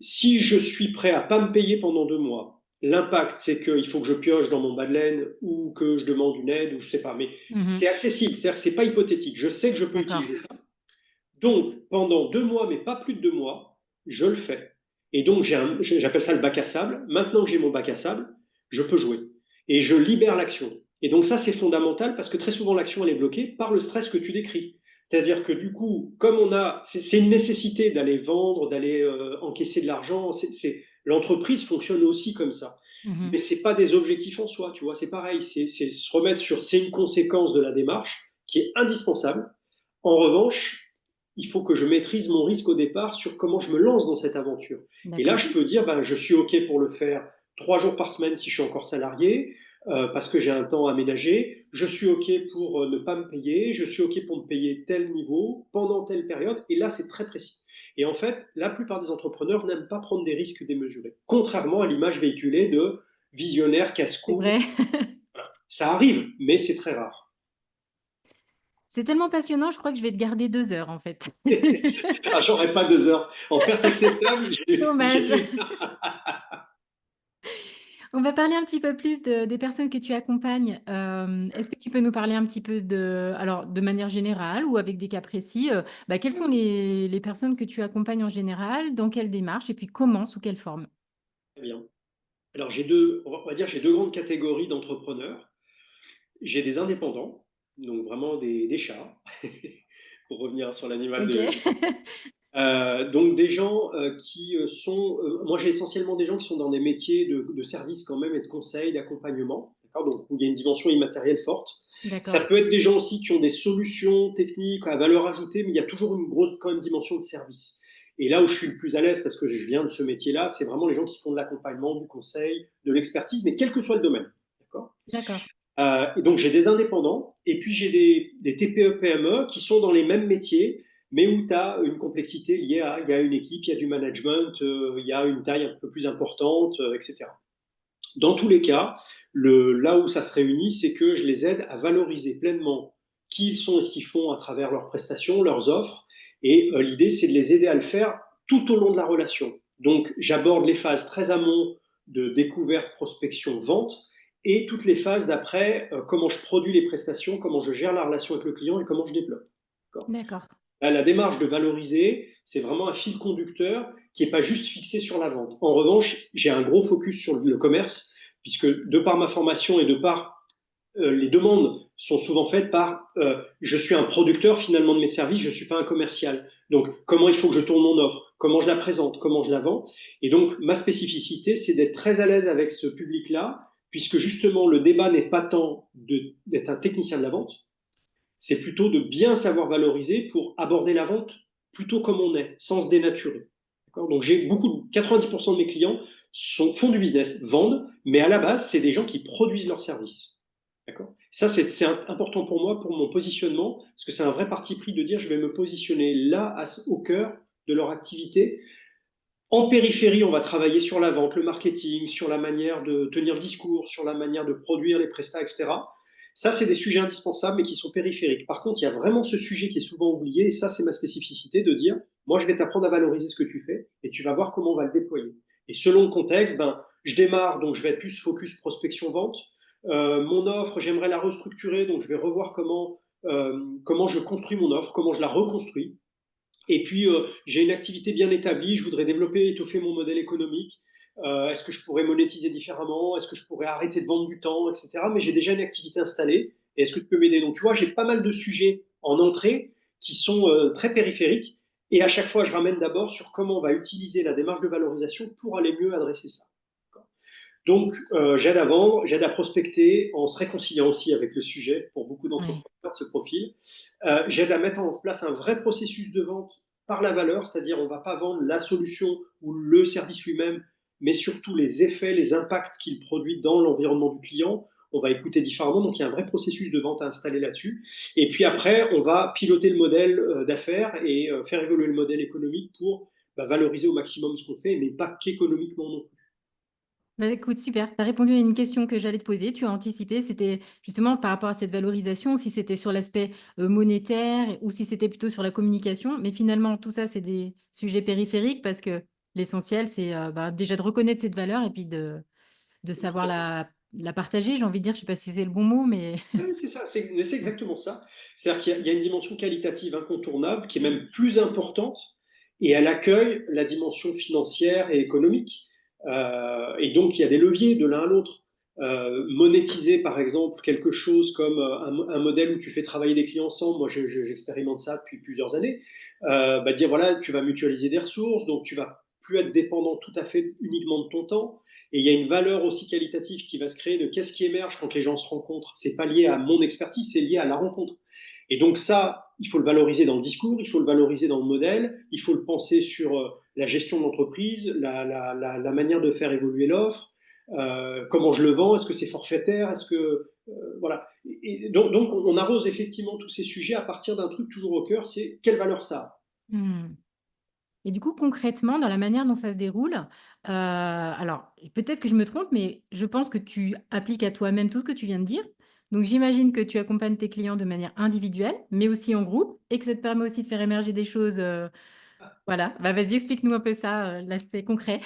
si je suis prêt à pas me payer pendant 2 mois, l'impact, c'est qu'il faut que je pioche dans mon bas de laine ou que je demande une aide ou je sais pas, mais Mmh. c'est accessible, c'est-à-dire que c'est pas hypothétique. Je sais que je peux D'accord. utiliser ça. Donc, pendant 2 mois, mais pas plus de 2 mois, je le fais. Et donc, j'appelle ça le bac à sable. Maintenant que j'ai mon bac à sable, je peux jouer. Et je libère l'action. Et donc, ça, c'est fondamental parce que très souvent, l'action, elle est bloquée par le stress que tu décris. C'est-à-dire que du coup, comme c'est une nécessité d'aller vendre, d'aller encaisser de l'argent. L'entreprise fonctionne aussi comme ça. Mmh. Mais c'est pas des objectifs en soi, tu vois. C'est pareil. C'est se remettre sur, c'est une conséquence de la démarche qui est indispensable. En revanche, il faut que je maîtrise mon risque au départ sur comment je me lance dans cette aventure. Et là, D'accord. je peux dire, ben, je suis OK pour le faire 3 jours par semaine si je suis encore salarié, parce que j'ai un temps aménagé. Je suis OK pour ne pas me payer. Je suis OK pour me payer tel niveau pendant telle période. Et là, c'est très précis. Et en fait, la plupart des entrepreneurs n'aiment pas prendre des risques démesurés, contrairement à l'image véhiculée de visionnaire C'est casse-cou. vrai. Ça arrive, mais c'est très rare. C'est tellement passionnant, je crois que je vais te garder 2 heures, en fait. Ah, j'aurais pas 2 heures. En perte acceptable, j'ai Dommage. fait. On va parler un petit peu plus des personnes que tu accompagnes. Est-ce que tu peux nous parler un petit peu alors de manière générale ou avec des cas précis, bah, quelles sont les personnes que tu accompagnes en général, dans quelle démarche et puis comment, sous quelle forme? Très bien. Alors, on va dire, j'ai deux grandes catégories d'entrepreneurs. J'ai des indépendants, donc vraiment des chats, pour revenir sur l'animal OK. de. Donc, des gens qui sont. Moi, j'ai essentiellement des gens qui sont dans des métiers de service quand même et de conseil, d'accompagnement. D'accord. Donc, où il y a une dimension immatérielle forte. Ça D'accord. peut être des gens aussi qui ont des solutions techniques à valeur ajoutée, mais il y a toujours une grosse quand même dimension de service. Et là où je suis le plus à l'aise, parce que je viens de ce métier-là, c'est vraiment les gens qui font de l'accompagnement, du conseil, de l'expertise, mais quel que soit le domaine. D'accord. D'accord. Et donc j'ai des indépendants, et puis j'ai des TPE-PME qui sont dans les mêmes métiers, mais où tu as une complexité liée à, il y a une équipe, il y a du management, il y a une taille un peu plus importante, etc. Dans tous les cas, là où ça se réunit, c'est que je les aide à valoriser pleinement qui ils sont et ce qu'ils font à travers leurs prestations, leurs offres. Et l'idée, c'est de les aider à le faire tout au long de la relation. Donc, j'aborde les phases très amont de découverte, prospection, vente, et toutes les phases d'après, comment je produis les prestations, comment je gère la relation avec le client et comment je développe. D'accord. La démarche de valoriser, c'est vraiment un fil conducteur qui n'est pas juste fixé sur la vente. En revanche, j'ai un gros focus sur le commerce, puisque de par ma formation et de par les demandes sont souvent faites par je suis un producteur finalement de mes services, je ne suis pas un commercial. Donc, comment il faut que je tourne mon offre, comment je la présente, comment je la vends. Et donc, ma spécificité, c'est d'être très à l'aise avec ce public-là, puisque justement, le débat n'est pas tant d'être un technicien de la vente, c'est plutôt de bien savoir valoriser pour aborder la vente plutôt comme on est, sans se dénaturer. Donc j'ai 90% de mes clients font du business, vendent, mais à la base, c'est des gens qui produisent leurs services. Ça, c'est important pour moi, pour mon positionnement, parce que c'est un vrai parti pris de dire je vais me positionner là, au cœur de leur activité. En périphérie, on va travailler sur la vente, le marketing, sur la manière de tenir le discours, sur la manière de produire les prestats, etc. Ça, c'est des sujets indispensables, mais qui sont périphériques. Par contre, il y a vraiment ce sujet qui est souvent oublié, et ça, c'est ma spécificité de dire, moi, je vais t'apprendre à valoriser ce que tu fais, et tu vas voir comment on va le déployer. Et selon le contexte, ben, je démarre, donc je vais être plus focus prospection-vente. Mon offre, j'aimerais la restructurer, donc je vais revoir comment je construis mon offre, comment je la reconstruis. Et puis, j'ai une activité bien établie, je voudrais développer, étoffer mon modèle économique. Est-ce que je pourrais monétiser différemment? Est-ce que je pourrais arrêter de vendre du temps, etc. Mais j'ai déjà une activité installée. Et est-ce que tu peux m'aider? Donc, tu vois, j'ai pas mal de sujets en entrée qui sont très périphériques. Et à chaque fois, je ramène d'abord sur comment on va utiliser la démarche de valorisation pour aller mieux adresser ça. Donc, j'aide à vendre, j'aide à prospecter en se réconciliant aussi avec le sujet pour beaucoup Oui. d'entrepreneurs de ce profil. J'aide à mettre en place un vrai processus de vente par la valeur, c'est-à-dire on ne va pas vendre la solution ou le service lui-même, mais surtout les effets, les impacts qu'il produit dans l'environnement du client. On va écouter différemment, donc il y a un vrai processus de vente à installer là-dessus. Et puis après, on va piloter le modèle d'affaires et faire évoluer le modèle économique pour valoriser au maximum ce qu'on fait, mais pas qu'économiquement non plus. Bah, écoute, super. Tu as répondu à une question que j'allais te poser. Tu as anticipé. C'était justement par rapport à cette valorisation, si c'était sur l'aspect monétaire ou si c'était plutôt sur la communication. Mais finalement, tout ça, c'est des sujets périphériques parce que l'essentiel, c'est bah, déjà de reconnaître cette valeur et puis de savoir la partager. J'ai envie de dire, je ne sais pas si c'est le bon mot, mais Ouais, c'est ça, c'est exactement ça. C'est-à-dire qu'il y a une dimension qualitative incontournable qui est oui, même plus importante et elle accueille la dimension financière et économique. Et donc, il y a des leviers de l'un à l'autre. Monétiser, par exemple, quelque chose comme un modèle où tu fais travailler des clients ensemble, moi j'expérimente ça depuis plusieurs années, dire voilà, tu vas mutualiser des ressources, donc tu vas plus être dépendant tout à fait uniquement de ton temps. Et il y a une valeur aussi qualitative qui va se créer de qu'est-ce qui émerge quand les gens se rencontrent. C'est pas lié à mon expertise, c'est lié à la rencontre. Et donc ça, il faut le valoriser dans le discours, il faut le valoriser dans le modèle, il faut le penser sur la gestion de l'entreprise, la manière de faire évoluer l'offre, comment je le vends, est-ce que c'est forfaitaire, est-ce que voilà. Et donc, on arrose effectivement tous ces sujets à partir d'un truc toujours au cœur, c'est quelle valeur ça a. Hmm. Et du coup, concrètement, dans la manière dont ça se déroule, alors peut-être que je me trompe, mais je pense que tu appliques à toi-même tout ce que tu viens de dire. Donc j'imagine que tu accompagnes tes clients de manière individuelle, mais aussi en groupe, et que ça te permet aussi de faire émerger des choses. Voilà, bah, vas-y, explique-nous un peu ça, l'aspect concret.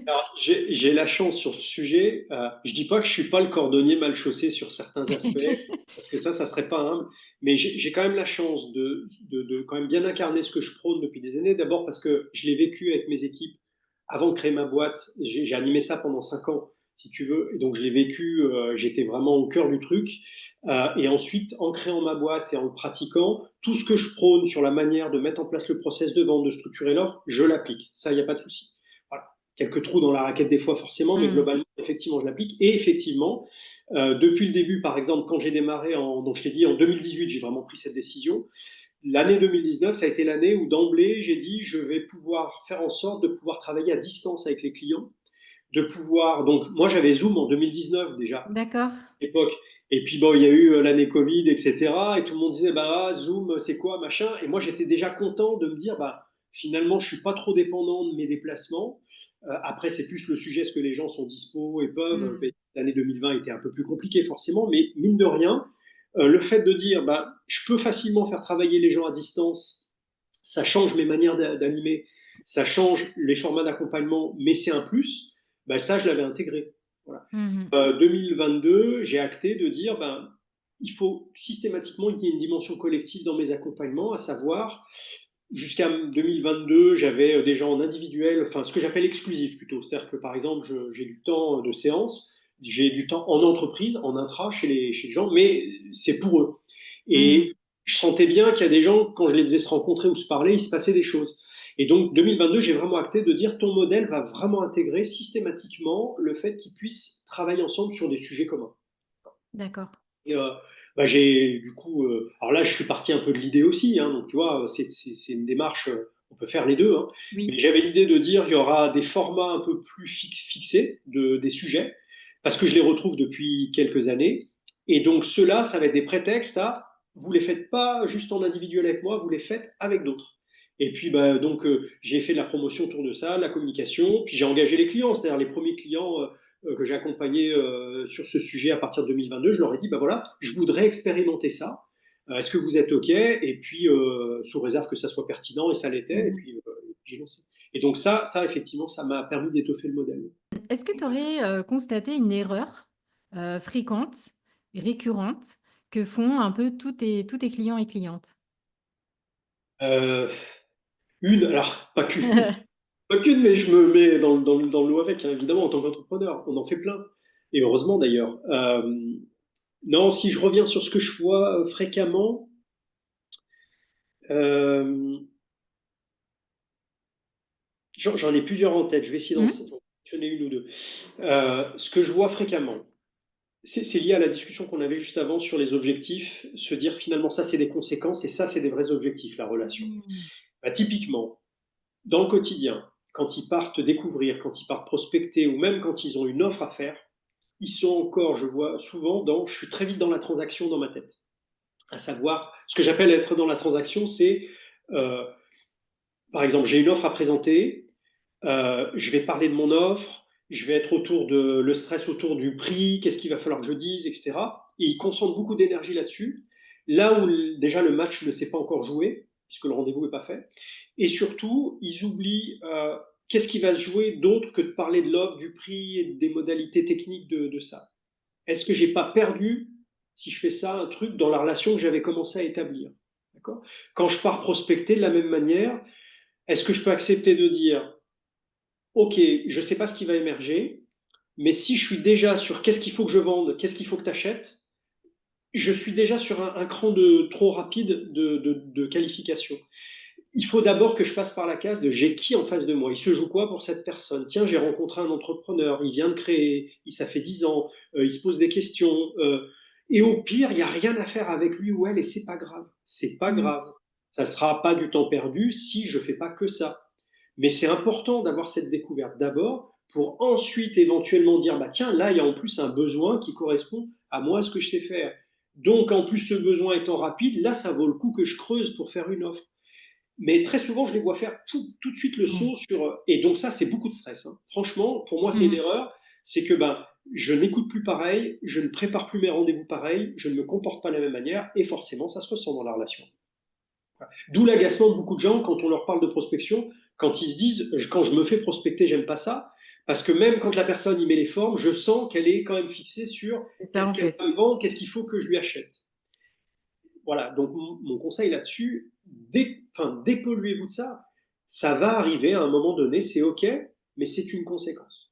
Alors, j'ai la chance sur ce sujet. Je dis pas que je suis pas le cordonnier mal chaussé sur certains aspects, parce que ça serait pas humble. Mais j'ai quand même la chance de quand même bien incarner ce que je prône depuis des années. D'abord parce que je l'ai vécu avec mes équipes avant de créer ma boîte. J'ai animé ça pendant 5 ans, si tu veux. Et donc je l'ai vécu. J'étais vraiment au cœur du truc. Et ensuite, en créant ma boîte et en le pratiquant, tout ce que je prône sur la manière de mettre en place le process de vente, de structurer l'offre, je l'applique. Ça, il n'y a pas de souci. Voilà. Quelques trous dans la raquette des fois forcément, mais Hmm. globalement, effectivement, je l'applique. Et effectivement, depuis le début, par exemple, quand j'ai démarré, donc je t'ai dit en 2018, j'ai vraiment pris cette décision. l'année 2019, ça a été l'année où d'emblée, j'ai dit, je vais pouvoir faire en sorte de pouvoir travailler à distance avec les clients, de pouvoir. Donc, moi, j'avais Zoom en 2019 déjà, à D'accord. l'époque. Et puis, bon, il y a eu l'année Covid, etc. Et tout le monde disait, bah, Zoom, c'est quoi, machin. Et moi, j'étais déjà content de me dire, bah, finalement, je suis pas trop dépendant de mes déplacements. Après, c'est plus le sujet, est-ce que les gens sont dispo et peuvent. Hmm. L'année 2020 était un peu plus compliquée, forcément, mais mine de rien, le fait de dire, bah, je peux facilement faire travailler les gens à distance, ça change mes manières d'animer, ça change les formats d'accompagnement, mais c'est un plus, bah, ça, je l'avais intégré. Voilà. Mhm. 2022, j'ai acté de dire, ben, il faut systématiquement qu'il y ait une dimension collective dans mes accompagnements, à savoir, jusqu'à 2022, j'avais des gens en individuel, enfin ce que j'appelle exclusif plutôt. C'est-à-dire que par exemple, j'ai du temps de séance, j'ai du temps en entreprise, en intra, chez les gens, mais c'est pour eux. Mhm. Et je sentais bien qu'il y a des gens, quand je les faisais se rencontrer ou se parler, il se passait des choses. Et donc 2022, j'ai vraiment acté de dire ton modèle va vraiment intégrer systématiquement le fait qu'ils puissent travailler ensemble sur des sujets communs. D'accord. Et, bah, j'ai du coup, alors là, je suis parti un peu de l'idée aussi, hein, donc tu vois, c'est une démarche, on peut faire les deux, hein, mais Oui. j'avais l'idée de dire il y aura des formats un peu plus fixés des sujets, parce que je les retrouve depuis quelques années, et donc ceux-là, ça va être des prétextes à vous les faites pas juste en individuel avec moi, vous les faites avec d'autres. Et puis bah, donc j'ai fait de la promotion autour de ça, de la communication, puis j'ai engagé les clients, c'est-à-dire les premiers clients que j'ai accompagnés sur ce sujet à partir de 2022, je leur ai dit, bah voilà, je voudrais expérimenter ça. Est-ce que vous êtes OK? Et puis, sous réserve que ça soit pertinent, et ça l'était, et Mhm. puis j'ai lancé. Et donc ça, effectivement, ça m'a permis d'étoffer le modèle. Est-ce que tu aurais constaté une erreur fréquente et récurrente que font un peu tous tes clients et clientes? Euh, alors pas qu'une, mais je me mets dans le lot avec, hein, évidemment, en tant qu'entrepreneur. On en fait plein. Et heureusement d'ailleurs. Non, si je reviens sur ce que je vois fréquemment, euh, j'en ai plusieurs en tête. Je vais essayer d'en Hmm. mentionner une ou deux. Ce que je vois fréquemment, c'est lié à la discussion qu'on avait juste avant sur les objectifs, se dire finalement ça c'est des conséquences et ça c'est des vrais objectifs, la relation. Hmm. Bah, typiquement, dans le quotidien, quand ils partent découvrir, quand ils partent prospecter ou même quand ils ont une offre à faire, ils sont encore, je vois souvent, je suis très vite dans la transaction dans ma tête. À savoir, ce que j'appelle être dans la transaction, c'est, euh, par exemple, j'ai une offre à présenter, je vais parler de mon offre, je vais être autour de le stress autour du prix, qu'est-ce qu'il va falloir que je dise, etc. Et ils concentrent beaucoup d'énergie là-dessus, là où déjà le match ne s'est pas encore joué, puisque le rendez-vous n'est pas fait. Et surtout, ils oublient qu'est-ce qui va se jouer d'autre que de parler de l'offre, du prix et des modalités techniques de ça. Est-ce que j'ai pas perdu, si je fais ça, un truc dans la relation que j'avais commencé à établir? D'accord. Quand je pars prospecter de la même manière, est-ce que je peux accepter de dire OK, je ne sais pas ce qui va émerger, mais si je suis déjà sur qu'est-ce qu'il faut que je vende, qu'est-ce qu'il faut que tu achètes, je suis déjà sur un cran de trop rapide de qualification. Il faut d'abord que je passe par la case de j'ai qui en face de moi, il se joue quoi pour cette personne. Tiens, j'ai rencontré un entrepreneur, il vient de créer, ça fait 10 ans, il se pose des questions, et au pire, il n'y a rien à faire avec lui ou elle, et c'est pas grave. C'est pas Hmm. grave. Ça ne sera pas du temps perdu si je ne fais pas que ça. Mais c'est important d'avoir cette découverte d'abord pour ensuite éventuellement dire, bah tiens, là, il y a en plus un besoin qui correspond à moi, ce que je sais faire. Donc, en plus, ce besoin étant rapide, là, ça vaut le coup que je creuse pour faire une offre. Mais très souvent, je les vois faire tout de suite le Ouais. saut sur. Et donc, ça, c'est beaucoup de stress, hein. Franchement, pour moi, c'est une Hmm. erreur. C'est que ben, je n'écoute plus pareil, je ne prépare plus mes rendez-vous pareil, je ne me comporte pas de la même manière, et forcément, ça se ressent dans la relation. D'où l'agacement de beaucoup de gens quand on leur parle de prospection, quand ils se disent quand je me fais prospecter, j'aime pas ça, parce que même quand la personne y met les formes, je sens qu'elle est quand même fixée sur C'est ça qu'est-ce en qu'elle fait. va me vendre, qu'est-ce qu'il faut que je lui achète. Voilà, donc mon conseil là-dessus, dépolluez-vous de ça. Ça va arriver à un moment donné, c'est OK, mais c'est une conséquence.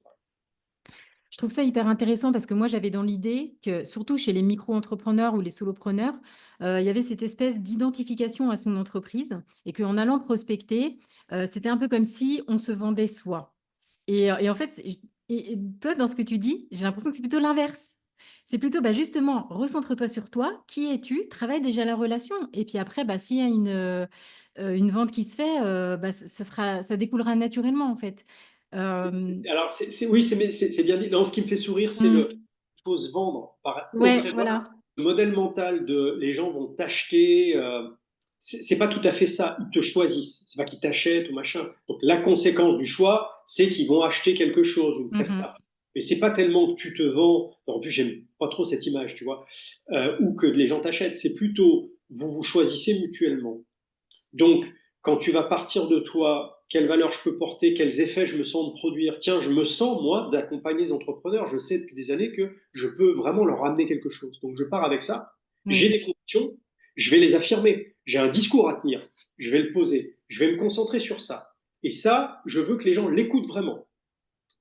Je trouve ça hyper intéressant parce que moi, j'avais dans l'idée que, surtout chez les micro-entrepreneurs ou les solopreneurs, il y avait cette espèce d'identification à son entreprise et qu'en allant prospecter, c'était un peu comme si on se vendait soi. Et en fait, toi, dans ce que tu dis, j'ai l'impression que c'est plutôt l'inverse. C'est plutôt, bah, justement, recentre-toi sur toi. Qui es-tu? Travaille déjà la relation et puis après, bah, s'il y a une vente qui se fait, bah, ça découlera naturellement, en fait. Hem, Alors, oui, c'est bien dit. Non, ce qui me fait sourire, c'est mmh, il faut se vendre. Au ouais, vrai, moi, voilà. le modèle mental de les gens vont t'acheter, c'est pas tout à fait ça. Ils te choisissent. C'est pas qu'ils t'achètent ou machin. Donc, la conséquence du choix, c'est qu'ils vont acheter quelque chose, une Mmh mh. prestation. Mais c'est pas tellement que tu te vends. En plus, j'aime pas trop cette image, tu vois, ou que les gens t'achètent. C'est plutôt vous vous choisissez mutuellement. Donc, quand tu vas partir de toi, quelle valeur je peux porter, quels effets je me sens de produire, tiens, je me sens, moi, d'accompagner les entrepreneurs, je sais depuis des années que je peux vraiment leur ramener quelque chose. Donc, je pars avec ça, j'ai Oui. des convictions, je vais les affirmer, j'ai un discours à tenir, je vais le poser, je vais me concentrer sur ça. Et ça, je veux que les gens l'écoutent vraiment.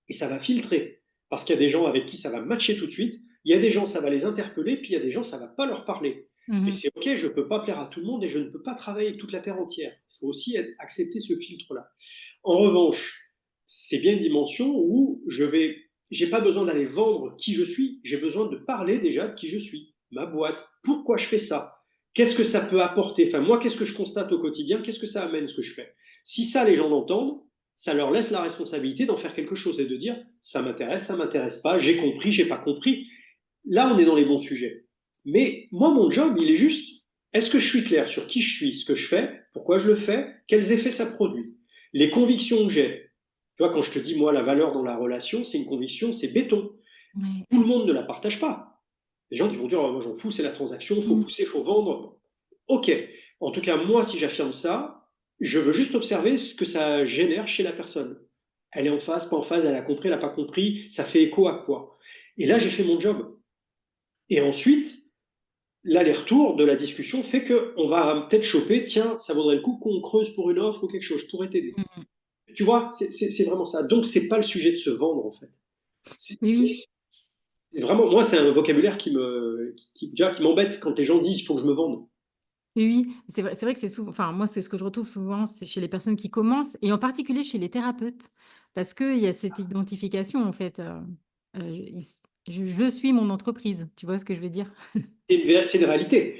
Et ça va filtrer. Parce qu'il y a des gens avec qui ça va matcher tout de suite, il y a des gens, ça va les interpeller, puis il y a des gens, ça va pas leur parler. Mmh Et mh. c'est OK, je ne peux pas plaire à tout le monde et je ne peux pas travailler avec toute la terre entière. Il faut aussi accepter ce filtre-là. En revanche, c'est bien une dimension où j'ai pas besoin d'aller vendre qui je suis, j'ai besoin de parler déjà de qui je suis, ma boîte, pourquoi je fais ça, qu'est-ce que ça peut apporter, enfin moi, qu'est-ce que je constate au quotidien, qu'est-ce que ça amène ce que je fais. Si ça, les gens l'entendent, ça leur laisse la responsabilité d'en faire quelque chose et de dire ça m'intéresse pas, j'ai compris, j'ai pas compris. Là, on est dans les bons sujets. Mais moi, mon job, il est juste est-ce que je suis clair sur qui je suis, ce que je fais, pourquoi je le fais, quels effets ça produit, les convictions que j'ai. Tu vois, quand je te dis, moi, la valeur dans la relation, c'est une conviction, c'est béton. Ouais. Tout le monde ne la partage pas. Les gens qui vont dire, oh, moi, j'en fous, c'est la transaction, il faut Mmh. pousser, il faut vendre. Ok. En tout cas, moi, si j'affirme ça, je veux juste observer ce que ça génère chez la personne. Elle est en phase, pas en phase, elle a compris, elle n'a pas compris, ça fait écho à quoi. Et là, j'ai fait mon job. Et ensuite, l'aller-retour de la discussion fait qu'on va peut-être choper, tiens, ça vaudrait le coup qu'on creuse pour une offre ou quelque chose, je pourrais t'aider. Mmh. Tu vois, c'est vraiment ça. Donc, c'est pas le sujet de se vendre, en fait. Oui, oui. C'est vraiment, moi, c'est un vocabulaire qui m'embête quand les gens disent il faut que je me vende. Oui, oui. C'est vrai que c'est souvent enfin, moi, c'est ce que je retrouve souvent, c'est chez les personnes qui commencent et en particulier chez les thérapeutes. Parce qu'il y a cette identification, en fait, ils s je suis mon entreprise. Tu vois ce que je veux dire? C'est une réalité.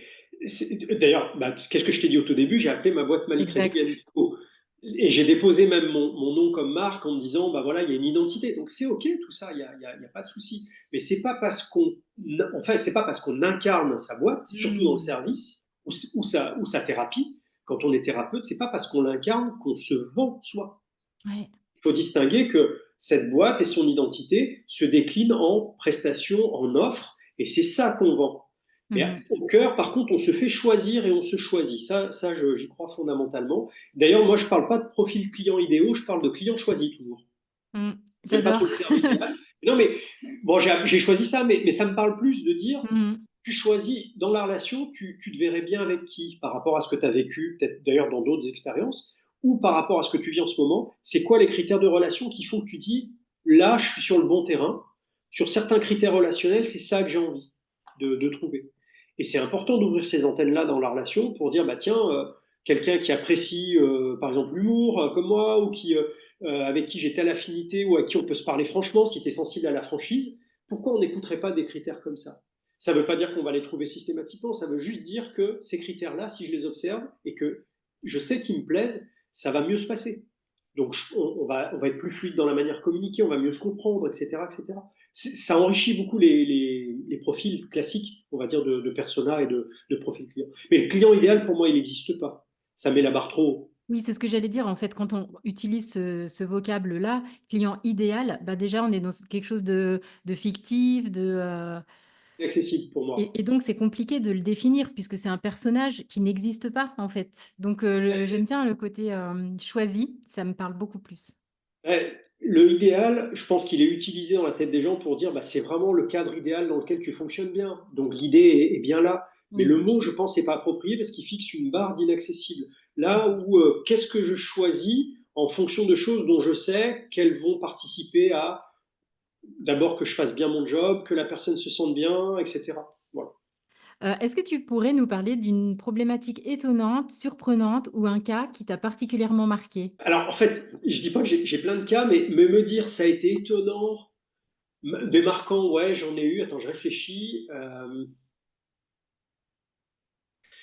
D'ailleurs, bah, qu'est-ce que je t'ai dit au tout début? J'ai appelé ma boîte Malipresi Exact. Co. Et j'ai déposé même mon nom comme marque en me disant, bah voilà, il y a une identité. Donc c'est OK tout ça, il y a pas de souci. Mais c'est pas parce qu'on, enfin, c'est pas parce qu'on incarne sa boîte, surtout dans le Mmh. service ou sa thérapie, quand on est thérapeute, c'est pas parce qu'on l'incarne qu'on se vend soi. Ouais. Il faut distinguer que cette boîte et son identité se déclinent en prestations, en offres, et c'est ça qu'on vend. Mmh Mais mh. au cœur, par contre, on se fait choisir et on se choisit. Ça j'y crois fondamentalement. D'ailleurs, moi, je ne parle pas de profil client idéaux, je parle de client choisi toujours. Mmh. J'aime pas trop J'adore. le terme idéal. Non, mais bon, j'ai choisi ça, mais ça me parle plus de dire Mmh. tu choisis dans la relation, tu te verrais bien avec qui par rapport à ce que tu as vécu, peut-être d'ailleurs dans d'autres expériences, ou par rapport à ce que tu vis en ce moment. C'est quoi les critères de relation qui font que tu dis là, je suis sur le bon terrain. Sur certains critères relationnels, c'est ça que j'ai envie de trouver. Et c'est important d'ouvrir ces antennes-là dans la relation pour dire bah tiens, quelqu'un qui apprécie par exemple l'humour comme moi, ou avec qui j'ai telle affinité, ou à qui on peut se parler franchement si tu es sensible à la franchise, pourquoi on n'écouterait pas des critères comme ça? Ça ne veut pas dire qu'on va les trouver systématiquement, ça veut juste dire que ces critères-là, si je les observe et que je sais qu'ils me plaisent, ça va mieux se passer. Donc on va être plus fluide dans la manière de communiquer, on va mieux se comprendre, etc. etc. Ça enrichit beaucoup les profils classiques, on va dire, de persona et de profil client. Mais le client idéal, pour moi, il n'existe pas. Ça met la barre trop haut. Oui, c'est ce que j'allais dire, en fait, quand on utilise ce vocable-là, client idéal, bah, déjà, on est dans quelque chose de fictif, Inaccessible pour moi. et donc c'est compliqué de le définir puisque c'est un personnage qui n'existe pas, en fait. Donc j'aime bien le côté, choisi, ça me parle beaucoup plus. Ouais, le idéal, je pense qu'il est utilisé dans la tête des gens pour dire bah, c'est vraiment le cadre idéal dans lequel tu fonctionnes bien. Donc l'idée est bien là. Mais le Oui, mot, je pense, n'est pas approprié parce qu'il fixe une barre d'inaccessible. Là exact. où qu'est-ce que je choisis en fonction de choses dont je sais qu'elles vont participer à d'abord que je fasse bien mon job, que la personne se sente bien, etc. Voilà. Est-ce que tu pourrais nous parler d'une problématique étonnante, surprenante ou un cas qui t'a particulièrement marqué? Alors en fait, je dis pas que j'ai plein de cas, mais me dire ça a été étonnant, Des marquants, ouais, j'en ai eu. Attends, je réfléchis.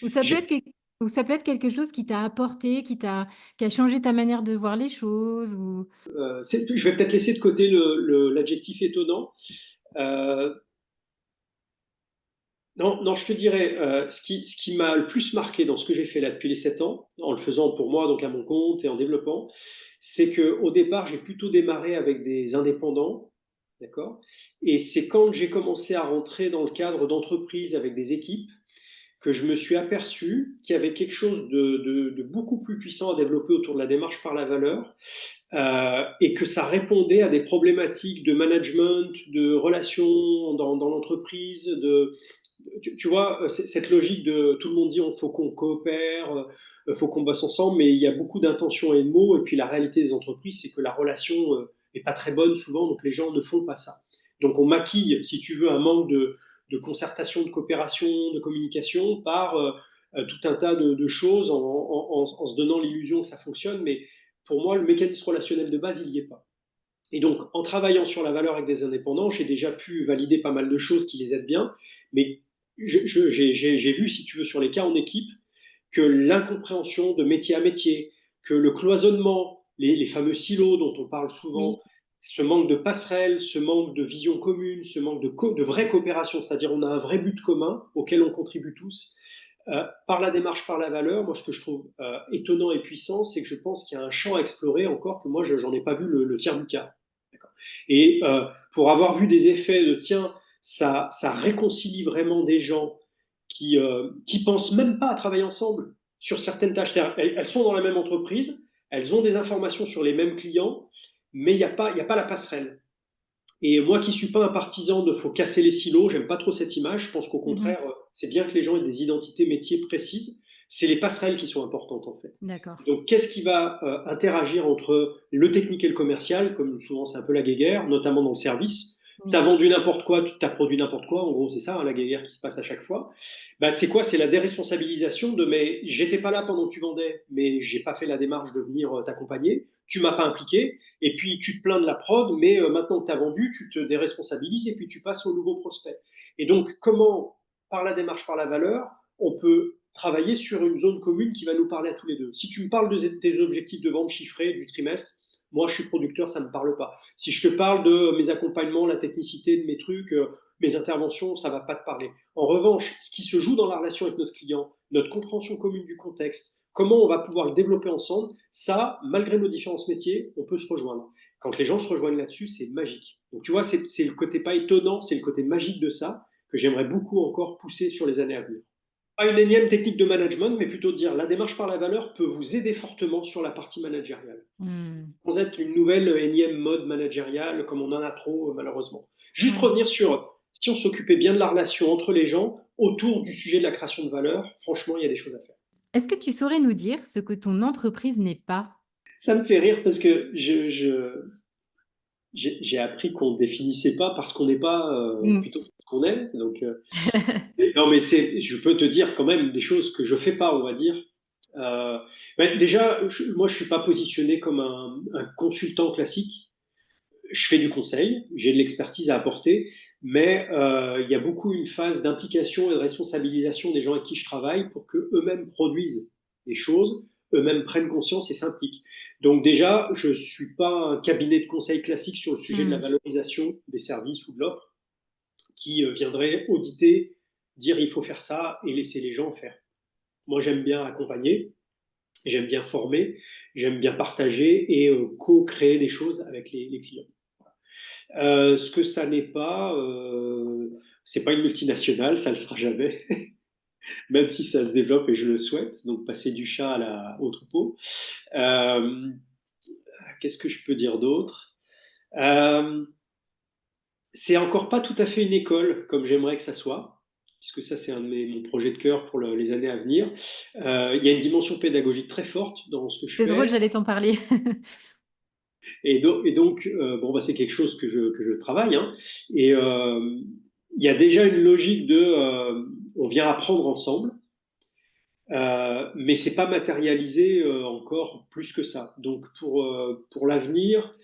Ou ça peut être, J'ai- ou ça peut être quelque chose qui t'a apporté, qui a changé ta manière de voir les choses. Ou... je vais peut-être laisser de côté l'adjectif étonnant. Euh, non, non, je te dirais, ce qui m'a le plus marqué dans ce que j'ai fait là depuis les 7 ans, en le faisant pour moi, donc à mon compte et en développant, c'est qu'au départ, j'ai plutôt démarré avec des indépendants, d'accord? Et c'est quand j'ai commencé à rentrer dans le cadre d'entreprises avec des équipes que je me suis aperçu qu'il y avait quelque chose de beaucoup plus puissant à développer autour de la démarche par la valeur, et que ça répondait à des problématiques de management, de relations dans l'entreprise, tu vois, cette logique de tout le monde dit il faut qu'on coopère, faut qu'on bosse ensemble, mais il y a beaucoup d'intentions et de mots, et puis la réalité des entreprises, c'est que la relation est pas très bonne souvent, donc les gens ne font pas ça. Donc on maquille, si tu veux, un manque de concertation, de coopération, de communication par tout un tas de choses en se donnant l'illusion que ça fonctionne, mais pour moi, le mécanisme relationnel de base, il n'y est pas. Et donc, en travaillant sur la valeur avec des indépendants, j'ai déjà pu valider pas mal de choses qui les aident bien, mais j'ai vu, si tu veux, sur les cas en équipe, que l'incompréhension de métier à métier, que le cloisonnement, les fameux silos dont on parle Oui. souvent, ce manque de passerelle, ce manque de vision commune, ce manque de vraie coopération, c'est-à-dire on a un vrai but commun auquel on contribue tous, par la démarche, par la valeur, moi ce que je trouve étonnant et puissant, c'est que je pense qu'il y a un champ à explorer encore que moi je n'en ai pas vu le tiers du quart. Et pour avoir vu des effets de tiens, ça réconcilie vraiment des gens qui pensent même pas à travailler ensemble sur certaines tâches. Elles sont dans la même entreprise, elles ont des informations sur les mêmes clients, mais il y a pas la passerelle. Et moi qui suis pas un partisan de faut casser les silos, j'aime pas trop cette image. Je pense qu'au Mhm. contraire, c'est bien que les gens aient des identités métiers précises. C'est les passerelles qui sont importantes en fait. D'accord. Donc, qu'est-ce qui va interagir entre le technique et le commercial, comme souvent c'est un peu la guéguerre, notamment dans le service. Tu as Oui. vendu n'importe quoi, tu as produit n'importe quoi, en gros c'est ça, hein, la guéguerre qui se passe à chaque fois. Bah, c'est quoi? C'est la déresponsabilisation de mais j'étais pas là pendant que tu vendais, mais j'ai pas fait la démarche de venir t'accompagner, tu m'as pas impliqué, et puis tu te plains de la prod, mais maintenant que tu as vendu, tu te déresponsabilises et puis tu passes au nouveau prospect. Et donc, comment, par la démarche, par la valeur, on peut travailler sur une zone commune qui va nous parler à tous les deux. Si tu me parles de tes objectifs de vente chiffrés du trimestre, moi je suis producteur, ça ne me parle pas. Si je te parle de mes accompagnements, la technicité de mes trucs, mes interventions, ça ne va pas te parler. En revanche, ce qui se joue dans la relation avec notre client, notre compréhension commune du contexte, comment on va pouvoir le développer ensemble, ça, malgré nos différences métiers, on peut se rejoindre. Quand les gens se rejoignent là-dessus, c'est magique. Donc tu vois, c'est le côté pas étonnant, c'est le côté magique de ça que j'aimerais beaucoup encore pousser sur les années à venir. Pas une énième technique de management, mais plutôt dire la démarche par la valeur peut vous aider fortement sur la partie managériale, Hmm. sans être une nouvelle énième mode managériale comme on en a trop malheureusement. Juste Ouais. revenir sur si on s'occupait bien de la relation entre les gens autour du sujet de la création de valeur, franchement, il y a des choses à faire. Est-ce que tu saurais nous dire ce que ton entreprise n'est pas? Ça me fait rire parce que j'ai appris qu'on ne définissait pas parce qu'on n'est pas, Hmm. plutôt parce qu'on est. Donc, non, mais je peux te dire quand même des choses que je fais pas, on va dire. Euh, déjà, moi, je suis pas positionné comme un consultant classique. Je fais du conseil, j'ai de l'expertise à apporter, mais il y a beaucoup une phase d'implication et de responsabilisation des gens avec qui je travaille pour que eux-mêmes produisent des choses, eux-mêmes prennent conscience et s'impliquent. Donc déjà, je suis pas un cabinet de conseil classique sur le sujet de la Hmm. valorisation des services ou de l'offre qui viendrait auditer, dire il faut faire ça et laisser les gens faire. Moi, j'aime bien accompagner, j'aime bien former, j'aime bien partager et co-créer des choses avec les clients. Ce que ça n'est pas, c'est pas une multinationale, ça ne le sera jamais, même si ça se développe et je le souhaite, donc passer du chat au troupeau. Euh, Qu'est-ce que je peux dire d'autre? euh, C'est encore pas tout à fait une école comme j'aimerais que ça soit, puisque ça c'est un de mon projet de cœur pour les années à venir. Il y a une dimension pédagogique très forte dans ce que je C'est drôle, fais, j'allais t'en parler. et donc bon, bah, c'est quelque chose que je travaille, hein. Et il y a déjà une logique de on vient apprendre ensemble. Mais c'est pas matérialisé encore plus que ça. Donc pour l'avenir,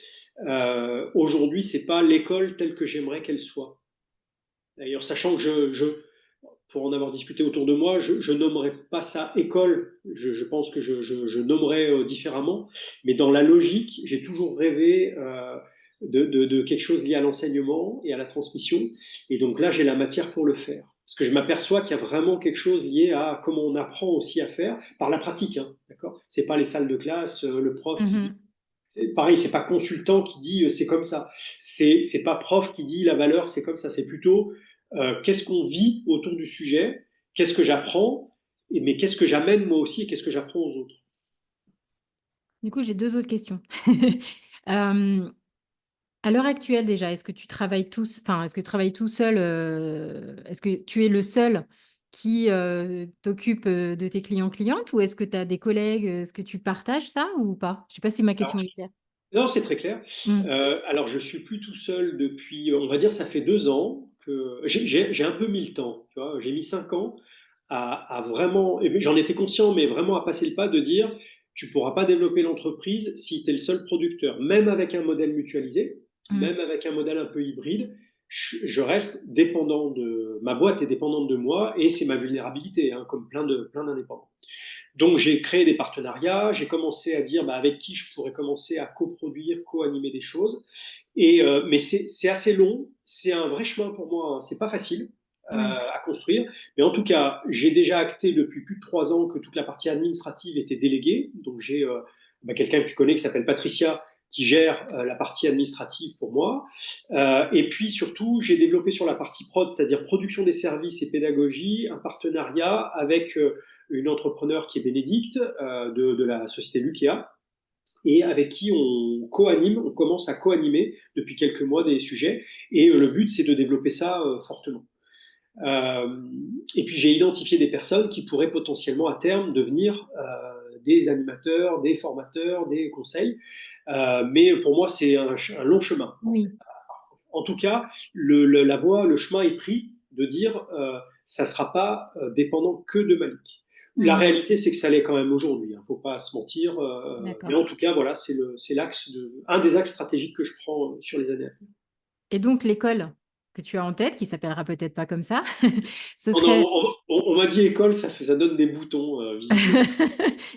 aujourd'hui, c'est pas l'école telle que j'aimerais qu'elle soit. D'ailleurs, sachant que pour en avoir discuté autour de moi, je nommerais pas ça école. Je pense que je nommerais différemment. Mais dans la logique, j'ai toujours rêvé de quelque chose lié à l'enseignement et à la transmission. Et donc là, j'ai la matière pour le faire. Parce que je m'aperçois qu'il y a vraiment quelque chose lié à comment on apprend aussi à faire par la pratique. Hein, d'accord. C'est pas les salles de classe, le prof qui dit. Mhm. C'est pareil, c'est pas consultant qui dit c'est comme ça. C'est pas prof qui dit la valeur c'est comme ça. C'est plutôt qu'est-ce qu'on vit autour du sujet, qu'est-ce que j'apprends, mais qu'est-ce que j'amène moi aussi et qu'est-ce que j'apprends aux autres. Du coup, j'ai deux autres questions. Euh, à l'heure actuelle déjà, est-ce que tu travailles tout seul, est-ce que tu es le seul qui t'occupe de tes clients-clientes ou est-ce que tu as des collègues, est-ce que tu partages ça ou pas? Je sais pas si ma question Alors, est claire. non, c'est très clair. Mm. Alors, je suis plus tout seul depuis, on va dire, ça fait 2 ans que j'ai un peu mis le temps. Tu vois, j'ai mis 5 ans à vraiment, et j'en étais conscient, mais vraiment à passer le pas de dire, tu pourras pas développer l'entreprise si tu es le seul producteur, même avec un modèle mutualisé, Mm. même avec un modèle un peu hybride. Je reste dépendant ma boîte est dépendante de moi et c'est ma vulnérabilité, hein, comme plein d'indépendants. Donc j'ai créé des partenariats, j'ai commencé à dire avec qui je pourrais commencer à coproduire, co-animer des choses. Mais c'est assez long, c'est un vrai chemin pour moi, hein. C'est pas facile Oui. à construire. Mais en tout cas, j'ai déjà acté depuis plus de 3 ans que toute la partie administrative était déléguée. Donc j'ai quelqu'un que tu connais qui s'appelle Patricia qui gère la partie administrative pour moi. Et puis surtout, j'ai développé sur la partie prod, c'est-à-dire production des services et pédagogie, un partenariat avec une entrepreneur qui est Bénédicte de la société Lukea et avec qui on commence à co-animer depuis quelques mois des sujets. Et le but, c'est de développer ça fortement. Euh, et puis j'ai identifié des personnes qui pourraient potentiellement à terme devenir des animateurs, des formateurs, des conseils. Mais pour moi, c'est un long chemin. Oui. En tout cas, la voie, le chemin est pris de dire ça ne sera pas dépendant que de Malik. La Mm. réalité, c'est que ça l'est quand même aujourd'hui. Il ne faut pas se mentir. Mais D'accord. en tout cas, voilà, c'est un des axes stratégiques que je prends sur les années à venir. Et donc l'école que tu as en tête, qui s'appellera peut-être pas comme ça, ce On, serait. on m'a dit école, ça donne des boutons, visiblement.